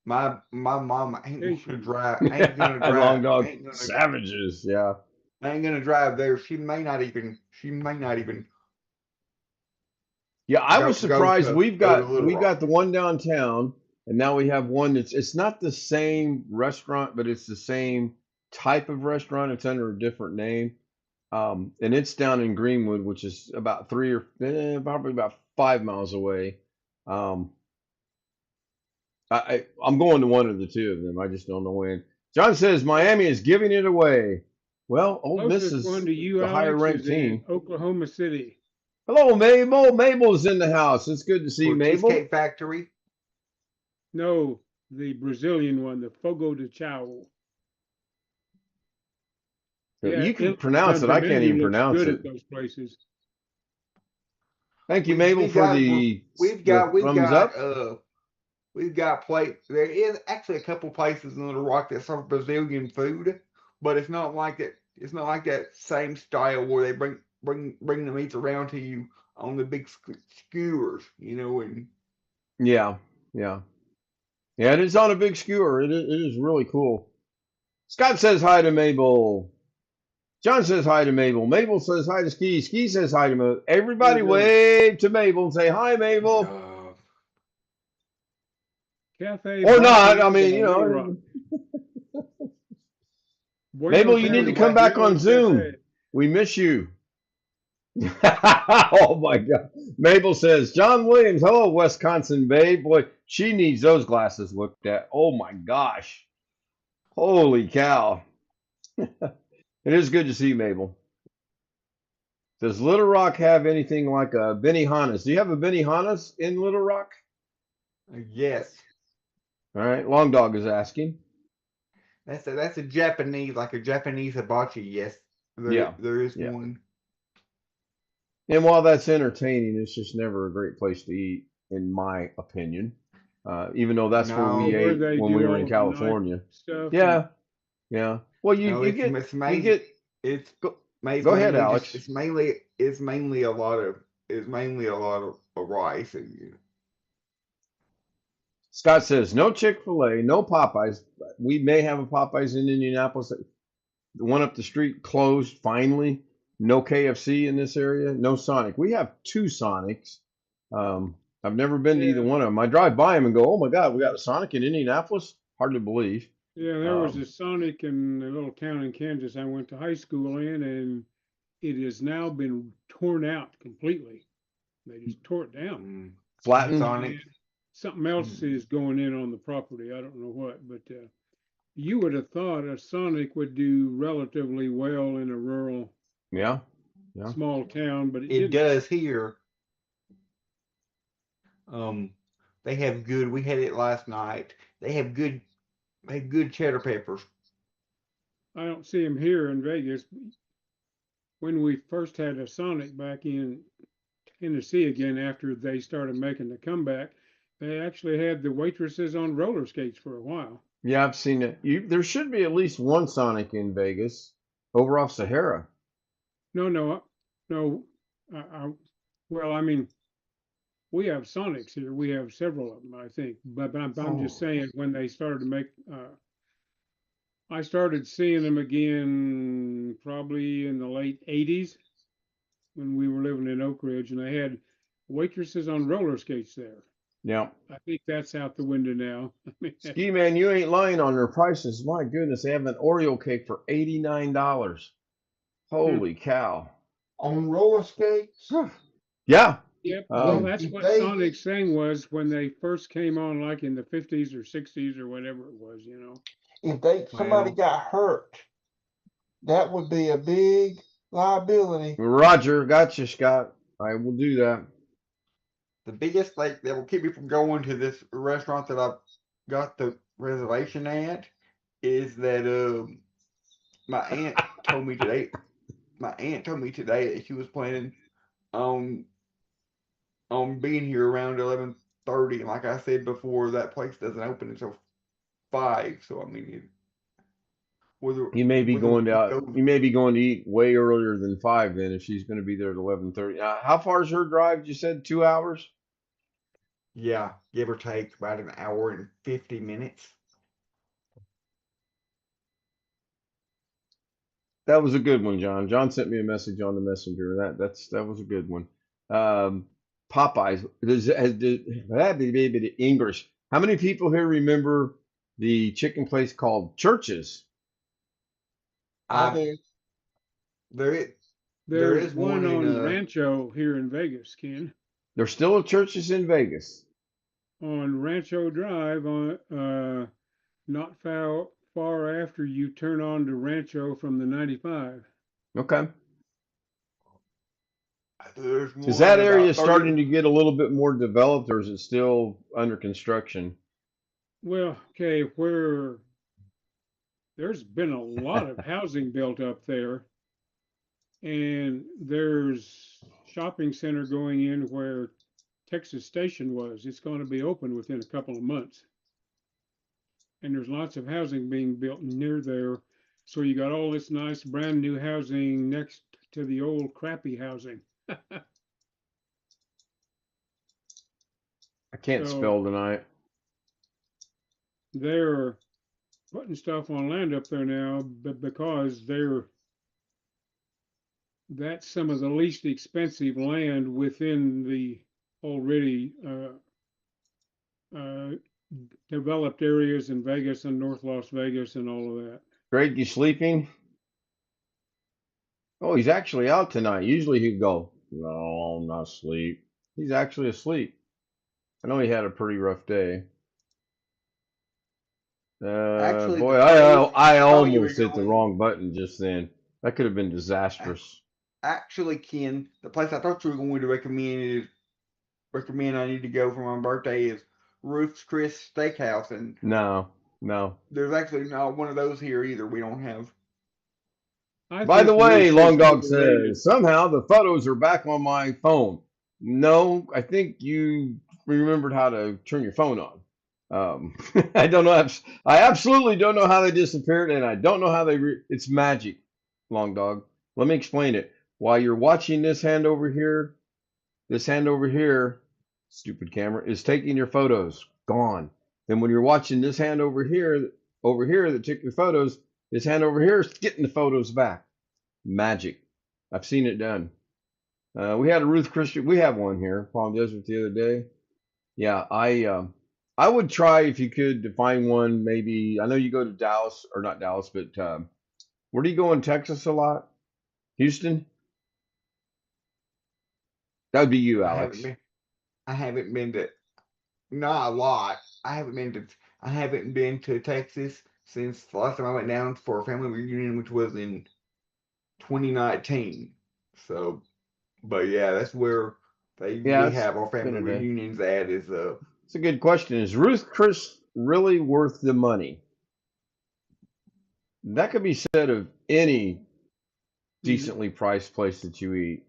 My mom ain't gonna Station. drive. Ain't gonna drive. Long Dog Ain't gonna, Savages, yeah. ain't gonna drive there. She may not even. Yeah, I Go- was go surprised. to- We've go to got Little we Rock. got the one downtown, and now we have one that's it's not the same restaurant, but it's the same type of restaurant. It's under a different name, and it's down in Greenwood, which is about probably about 5 miles away. I'm going to one of the two of them. I just don't know when. John says Miami is giving it away. Well, Ole Miss Closest is one to you, the higher Alex, ranked is in team. Oklahoma City. Hello, Mabel. Mabel's in the house. It's good to see you, For Mabel. Cheesecake Factory. No, the Brazilian one, the Fogo de Chao. You can it- pronounce it. the I can't menu even looks pronounce good it. at those places. Thank you, We- Mabel, we've for got- the We've got thumbs up. we've got there is actually a couple places in Little Rock that serve Brazilian food, but it's not like that. It's not like that same style where they bring the meats around to you on the big skewers, and Yeah, yeah, yeah. It is on a big skewer. It is really cool. Scott says hi to Mabel. John says hi to Mabel. Mabel says hi to Ski. Ski says hi to Mabel. Everybody wave to Mabel and say hi, Mabel. Cafe Or not. I Bucky's mean, in Little Rock. Mabel, you need to come back on Buenos Zoom. Cafe. We miss you. Oh my God. Mabel says, John Williams, hello, Wisconsin babe. Boy, she needs those glasses looked at. Oh my gosh. Holy cow. It is good to see you, Mabel. Does Little Rock have anything like a Benihana's? Do you have a Benihana's in Little Rock? Yes. All right. Long Dog is asking. That's a Japanese, like a Japanese hibachi. Yes. There is one. And while that's entertaining, it's just never a great place to eat, in my opinion. Even though that's where we ate when we were in California. Yeah, yeah. Well, you get. Go ahead, Alex. It's mainly a lot of rice. Scott says no Chick-fil-A, no Popeyes. We may have a Popeyes in Indianapolis. The one up the street closed finally. No KFC in this area. No Sonic. We have two Sonics. I've never been to either one of them. I drive by them and go, oh my God, we got a Sonic in Indianapolis? Hard to believe. Yeah, there was a Sonic in a little town in Kansas I went to high school in, and it has now been torn out completely. They just tore it down. Flattened? Sonic. Something else is going in on the property. I don't know what, but you would have thought a Sonic would do relatively well in a rural small town, but it does here. They have good. We had it last night. They have good cheddar peppers. I don't see them here in Vegas. When we first had a Sonic back in Tennessee again, after they started making the comeback, they actually had the waitresses on roller skates for a while. Yeah, I've seen it. There should be at least one Sonic in Vegas, over off Sahara. No. Well, I mean, we have Sonics here. We have several of them, I think. But I'm just saying, when they started to make, I started seeing them again probably in the late 80s when we were living in Oak Ridge, and they had waitresses on roller skates there. Yeah. I think that's out the window now. Ski Man, you ain't lying on their prices. My goodness, they have an Oreo cake for $89. Holy cow. On roller skates? Yeah. Yep. Well, that's what Sonic's thing was when they first came on, like in the 50s or 60s or whatever it was, If somebody got hurt, that would be a big liability. Roger, gotcha, Scott. I will do that. The biggest thing that will keep me from going to this restaurant that I've got the reservation at is that my aunt told me today. My aunt told me today that she was planning on being here around 11:30. Like I said before, that place doesn't open until 5. So I mean, you may be going to eat way earlier than 5 then, if she's going to be there at 11:30. How far is her drive? You said 2 hours? Yeah, give or take about an hour and 50 minutes. That was a good one, John. John sent me a message on the messenger. That was a good one. Popeyes. English. How many people here remember the chicken place called Church's? I do. There is one on Rancho here in Vegas, Ken. There's still a Church's in Vegas. On Rancho Drive, not far after you turn on to Rancho from the 95. Okay. Is that area starting to get a little bit more developed, or is it still under construction? Well, okay, there's been a lot of housing built up there, and there's shopping center going in where Texas Station was. It's going to be open within a couple of months. And there's lots of housing being built near there. So you got all this nice brand new housing next to the old crappy housing. I can't So- spell tonight. They're putting stuff on land up there now, but because that's some of the least expensive land within the already developed areas in Vegas and North Las Vegas and all of that. Greg, you sleeping? Oh, he's actually out tonight. Usually he'd go, no, I'm not asleep. He's actually asleep. I know he had a pretty rough day. Actually, Boy, the I place you were almost hit the going- wrong button just then. That could have been disastrous. Actually, Ken, the place I thought you were going to recommend I need to go for my birthday is Ruth's Chris Steakhouse, and No. there's actually not one of those here either. We don't have. By the way, Long Dog overrated. says, somehow the photos are back on my phone. No, I think you remembered how to turn your phone on. I don't know. I absolutely don't know how they disappeared, and I don't know how it's magic, Long Dog. Let me explain it. While you're watching this hand over here, stupid camera, is taking your photos. Gone. Then when you're watching this hand over here that took your photos, this hand over here is getting the photos back. Magic. I've seen it done. We had a Ruth Christian. We have one here, Palm Desert, the other day. Yeah, I would try if you could to find one. Maybe I know you go to Dallas, or not Dallas, but where do you go in Texas a lot? Houston. That would be you, Alex. I haven't been to, not a lot. I haven't been to Texas since the last time I went down for a family reunion, which was in 2019. So, but yeah, that's where they Yeah, usually it's have our been family a day. reunions at is It's a good question. Is Ruth Chris really worth the money? That could be said of any decently priced place that you eat.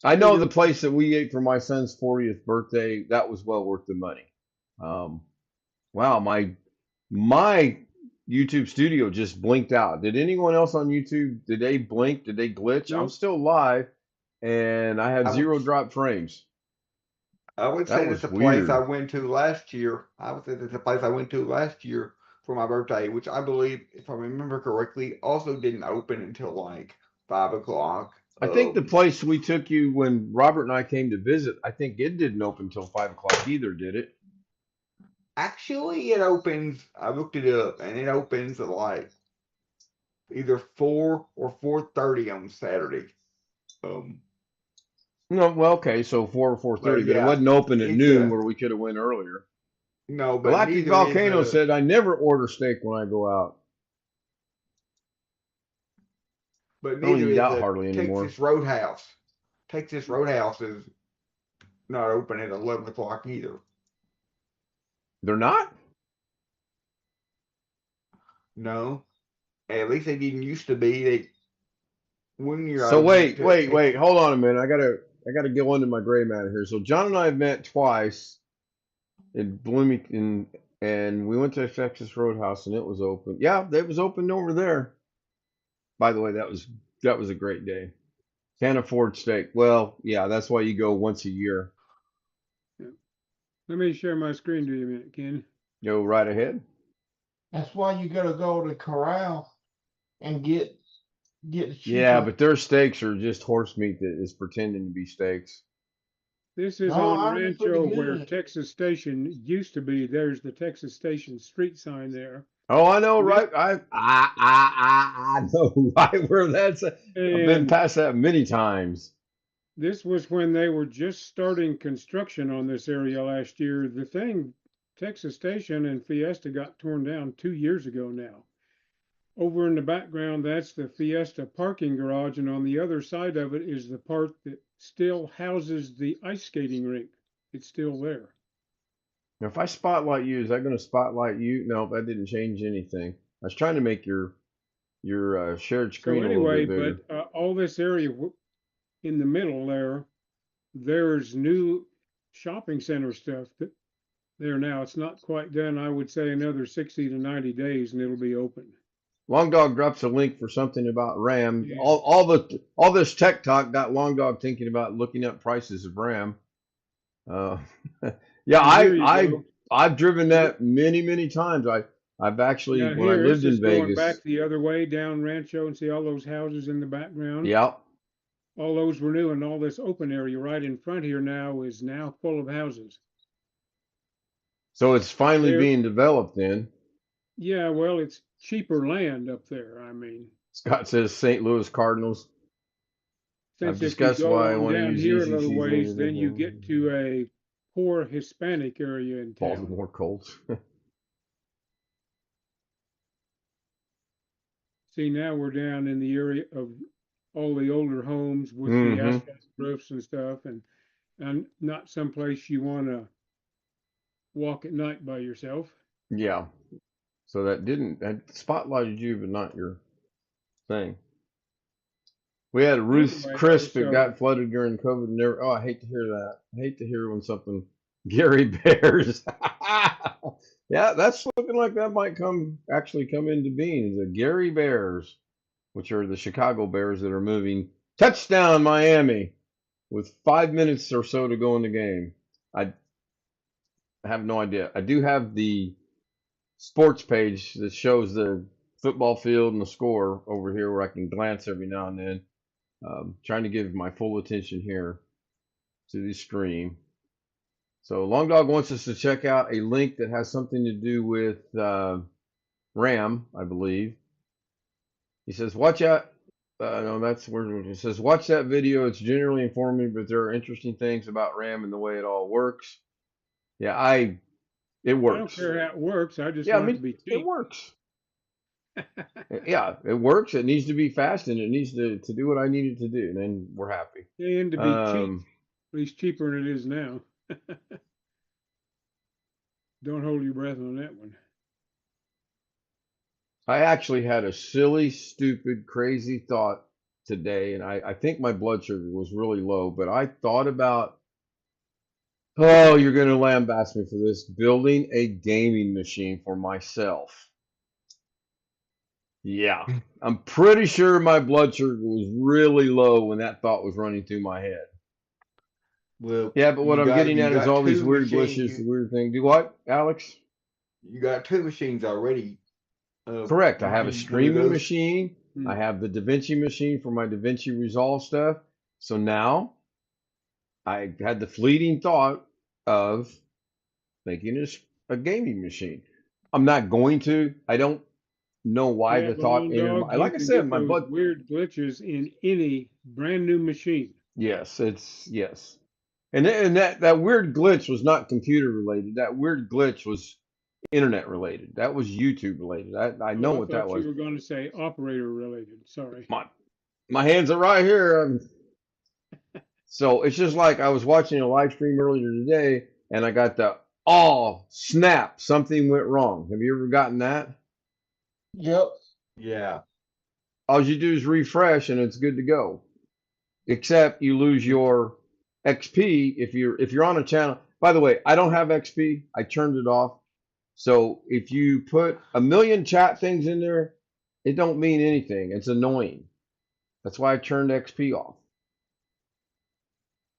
I know the place that we ate for my son's 40th birthday, that was well worth the money. Wow, my YouTube studio just blinked out. Did anyone else on YouTube, did they blink? Did they glitch? I'm Nope. still live, and I had I zero was- drop frames. I would That say was that's the place weird. I went to last year. I would say that's the place I went to last year for my birthday, which I believe, if I remember correctly, also didn't open until like 5 o'clock. I think the place we took you when Robert and I came to visit, I think it didn't open until 5 o'clock either, did it? Actually, it opens. I looked it up, and it opens at like either 4 or 4:30 on Saturday. No, well, okay, so 4 or 4:30, but it yeah, wasn't open at it's noon a- where we could have went earlier. No, but Galactic neither Volcano is said, I never order steak when I go out. but I don't neither eat is out the hardly anymore. Texas Roadhouse. Texas Roadhouse is not open at 11 o'clock either. They're not? No, at least they didn't used to be. They when you're So used wait, to- hold on a minute. I gotta go into my gray matter here. So John and I have met twice in Bloomington, and we went to Texas Roadhouse, and it was open. Yeah, it was open over there. By the way, that was a great day. Can't afford steak. Well, yeah, that's why you go once a year. Let me share my screen to you a minute, Ken. Go right ahead. That's why you gotta go to Corral and get the cheaper. Yeah, but their steaks are just horse meat that is pretending to be steaks. This is No, on ours are pretty Rancho where good. Texas Station used to be. There's the Texas Station street sign there. Oh, I know, We- right? I know right where that's. I've been And past that many times. this was when they were just starting construction on this area last year. The thing, Texas Station and Fiesta got torn down 2 years ago now. Over in the background, that's the Fiesta parking garage, and on the other side of it is the part that still houses the ice skating rink. It's still there. Now, if I spotlight you, is that going to spotlight you? No, that didn't change anything. I was trying to make your shared So screen a anyway, little bit bigger. but all this area in the middle there there's new shopping center stuff there now. It's not quite done. I would say another 60 to 90 days and it'll be open. Long Dog drops a link for something about RAM. Yeah. All this tech talk got Long Dog thinking about looking up prices of RAM. Yeah, And here you go. I've driven that many times. I've actually Now when I here, lived this is in going Vegas. back the other way down Rancho and see all those houses in the background. Yeah. All those were new, and all this open area right in front here now is now full of houses. So it's finally There- being developed then. Yeah, well, it's cheaper land up there. I mean, Scott says St. Louis Cardinals. I've since if you discussed go why I on want to down use here a easy little season ways, over then you there. get to a poor Hispanic area in town. Baltimore Colts. See, now we're down in the area of all the older homes with the Mhm. asphalt roofs and stuff, and not someplace you want to walk at night by yourself. Yeah. So that spotlighted you, but not your thing. We had a Ruth Anyway, Crisp that so- got flooded during COVID. And oh, I hate to hear that. I hate to hear when something Gary Bears. Yeah, that's looking like that might actually come into being. The Gary Bears, which are the Chicago Bears that are moving. Touchdown Miami with 5 minutes or so to go in the game. I have no idea. I do have the sports page that shows the football field and the score over here where I can glance every now and then. Trying to give my full attention here to the stream. So Long Dog wants us to check out a link that has something to do with RAM, I believe. He says, watch out. No, that's where it says, watch that video. It's generally informative, but there are interesting things about RAM and the way it all works. Yeah, it works. I don't care how it works. I just Yeah, I want it mean, to be it cheap. works. Yeah, it works. It needs to be fast and it needs to do what I need it to do. And then we're happy. And to be cheap, at least cheaper than it is now. Don't hold your breath on that one. I actually had a silly, stupid, crazy thought today, and I think my blood sugar was really low, but I thought about, oh, you're going to lambaste me for this, building a gaming machine for myself. Yeah, I'm pretty sure my blood sugar was really low when that thought was running through my head. Well, Yeah, but what you I'm got- getting you at is got all these two weird machines. glitches, the weird thing. Do what, Alex? You got two machines already. Correct. I have a One of streaming those- machine. Hmm. I have the DaVinci machine for my DaVinci Resolve stuff. So now I had the fleeting thought of making this a gaming machine. I'm not going to. I don't know why Yeah, the but thought Lone entered Dog, my, you like I can said, get my those blood. weird glitches in any brand new machine. Yes, yes. And that weird glitch was not computer related. That weird glitch was internet related. That was YouTube related. I know Oh, what that thought was. you were going to say operator related. Sorry. My hands are right here. So it's just like I was watching a live stream earlier today and I got the, oh, snap, something went wrong. Have you ever gotten that? Yep. Yeah. All you do is refresh and it's good to go. Except you lose your XP if you're on a channel. By the way, I don't have XP. I turned it off. So if you put a million chat things in there, it don't mean anything. It's annoying. That's why I turned XP off.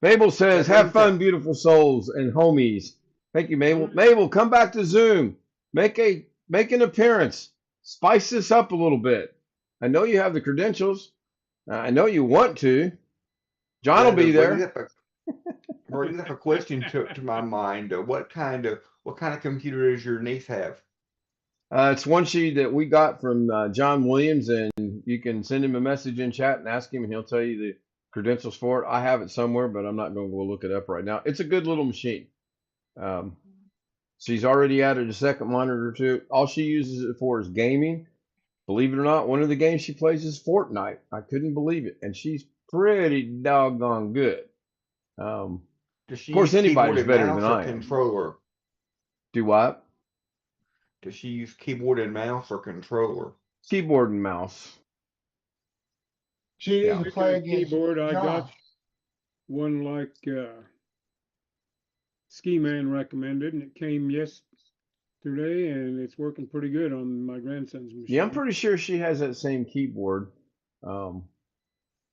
Mabel says, Yeah, have fun, beautiful souls and homies. Thank you, Mabel. Mabel, come back to Zoom. Make an appearance. Spice this up a little bit. I know you have the credentials. I know you want to. John will be there. Brings up a question to my mind. What kind of computer does your niece have? It's one sheet that we got from John Williams, and you can send him a message in chat and ask him, and he'll tell you the credentials for it. I have it somewhere, but I'm not going to go look it up right now. It's a good little machine. She's already added a second monitor to it. All she uses it for is gaming. Believe it or not, one of the games she plays is Fortnite. I couldn't believe it, and she's pretty doggone good. Does she Of course, use keyboard anybody's and better mouse than or I am. controller? Do what? Does she use keyboard and mouse or controller? Keyboard and mouse. She Yeah. needs to play against Keyboard, I got Josh. one like Ski Man recommended, and it came yesterday, and it's working pretty good on my grandson's machine. Yeah, I'm pretty sure she has that same keyboard.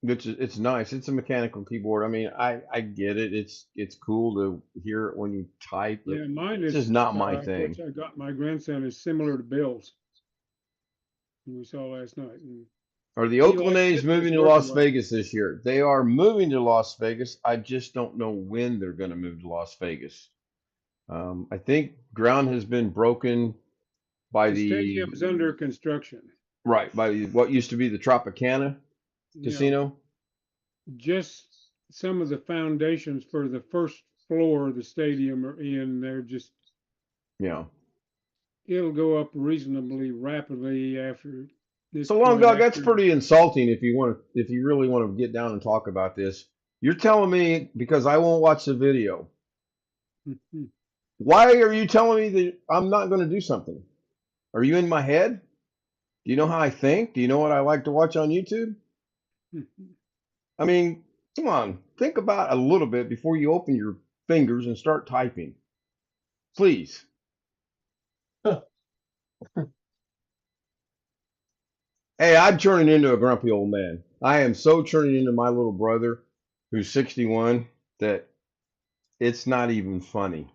Which is, it's nice. It's a mechanical keyboard. I mean, I get it. It's cool to hear it when you type, but Yeah, mine it's is just not my thing. which I got my grandson is similar to Bill's. We saw last night. And Are the he Oakland likes A's it, moving it's to working Las well. Vegas this year? They are moving to Las Vegas. I just don't know when they're going to move to Las Vegas. I think ground has been broken by The the stadium's under construction. right by what used to be the Tropicana Yeah, Casino. just some of the foundations for the first floor of the stadium are in. They're just, Yeah. it'll go up reasonably rapidly after this So Long point. Dog, that's After pretty insulting if you really want to get down and talk about this. You're telling me because I won't watch the video. Why are you telling me that I'm not going to do something? Are you in my head? Do you know how I think? Do you know what I like to watch on YouTube? I mean, come on, think about it a little bit before you open your fingers and start typing. Please. Hey, I'm turning into a grumpy old man. I am so turning into my little brother who's 61 that it's not even funny.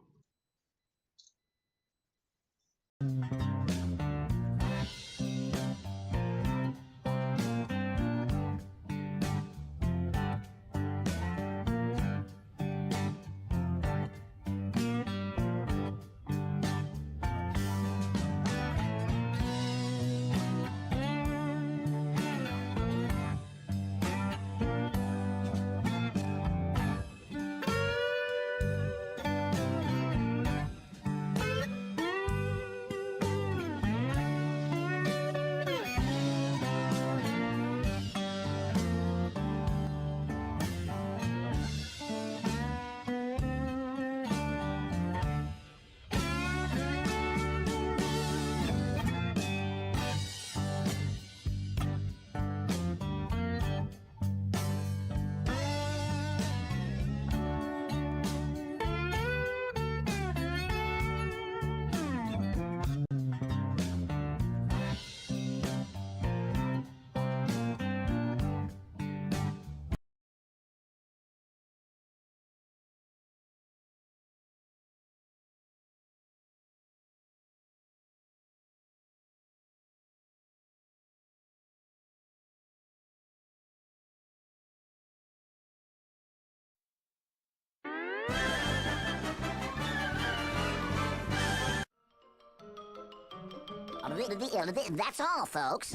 That's all, folks.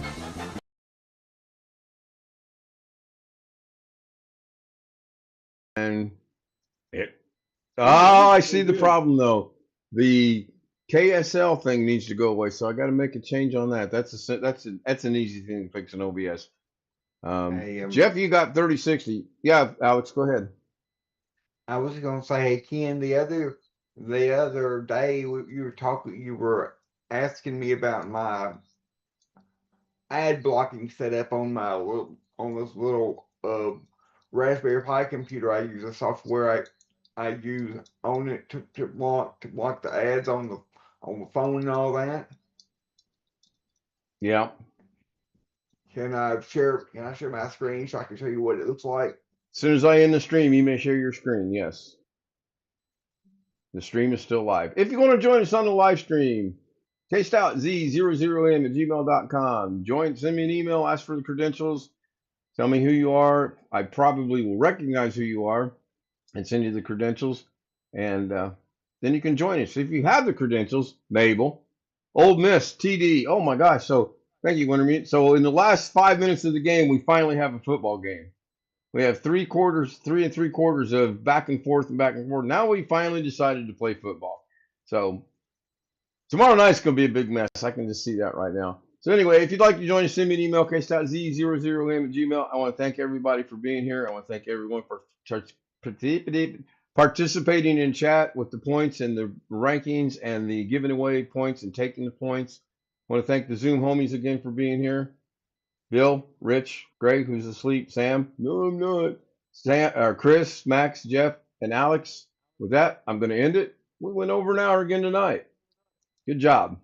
And I see the problem though. The KSL thing needs to go away, so I got to make a change on that. That's an easy thing to fix in OBS. Hey, Jeff, you got 3060. Yeah, Alex, go ahead. I was gonna say, hey Ken, the other day you were asking me about my ad blocking setup on this little Raspberry Pi computer. I use a software I use on it to block the ads on the phone and all that. Yeah. Can I share my screen so I can show you what it looks like? As soon as I end the stream, you may share your screen. Yes. The stream is still live. If you want to join us on the live stream, kstoutzz00m@gmail.com. Send me an email, ask for the credentials, tell me who you are. I probably will recognize who you are and send you the credentials. And then you can join us. If you have the credentials, Mabel, Old Miss, TD. Oh my gosh. So thank you, Wintermute. So in the last 5 minutes of the game, we finally have a football game. We have 3 and 3/4 of back and forth and back and forth. Now we finally decided to play football. So tomorrow night's going to be a big mess. I can just see that right now. So anyway, if you'd like to join us, send me an email, kstoutzz00m@gmail. I want to thank everybody for being here. I want to thank everyone for participating in chat with the points and the rankings and the giving away points and taking the points. I want to thank the Zoom homies again for being here. Bill, Rich, Greg, who's asleep, Sam. No, I'm not. Sam, Chris, Max, Jeff, and Alex. With that, I'm going to end it. We went over an hour again tonight. Good job.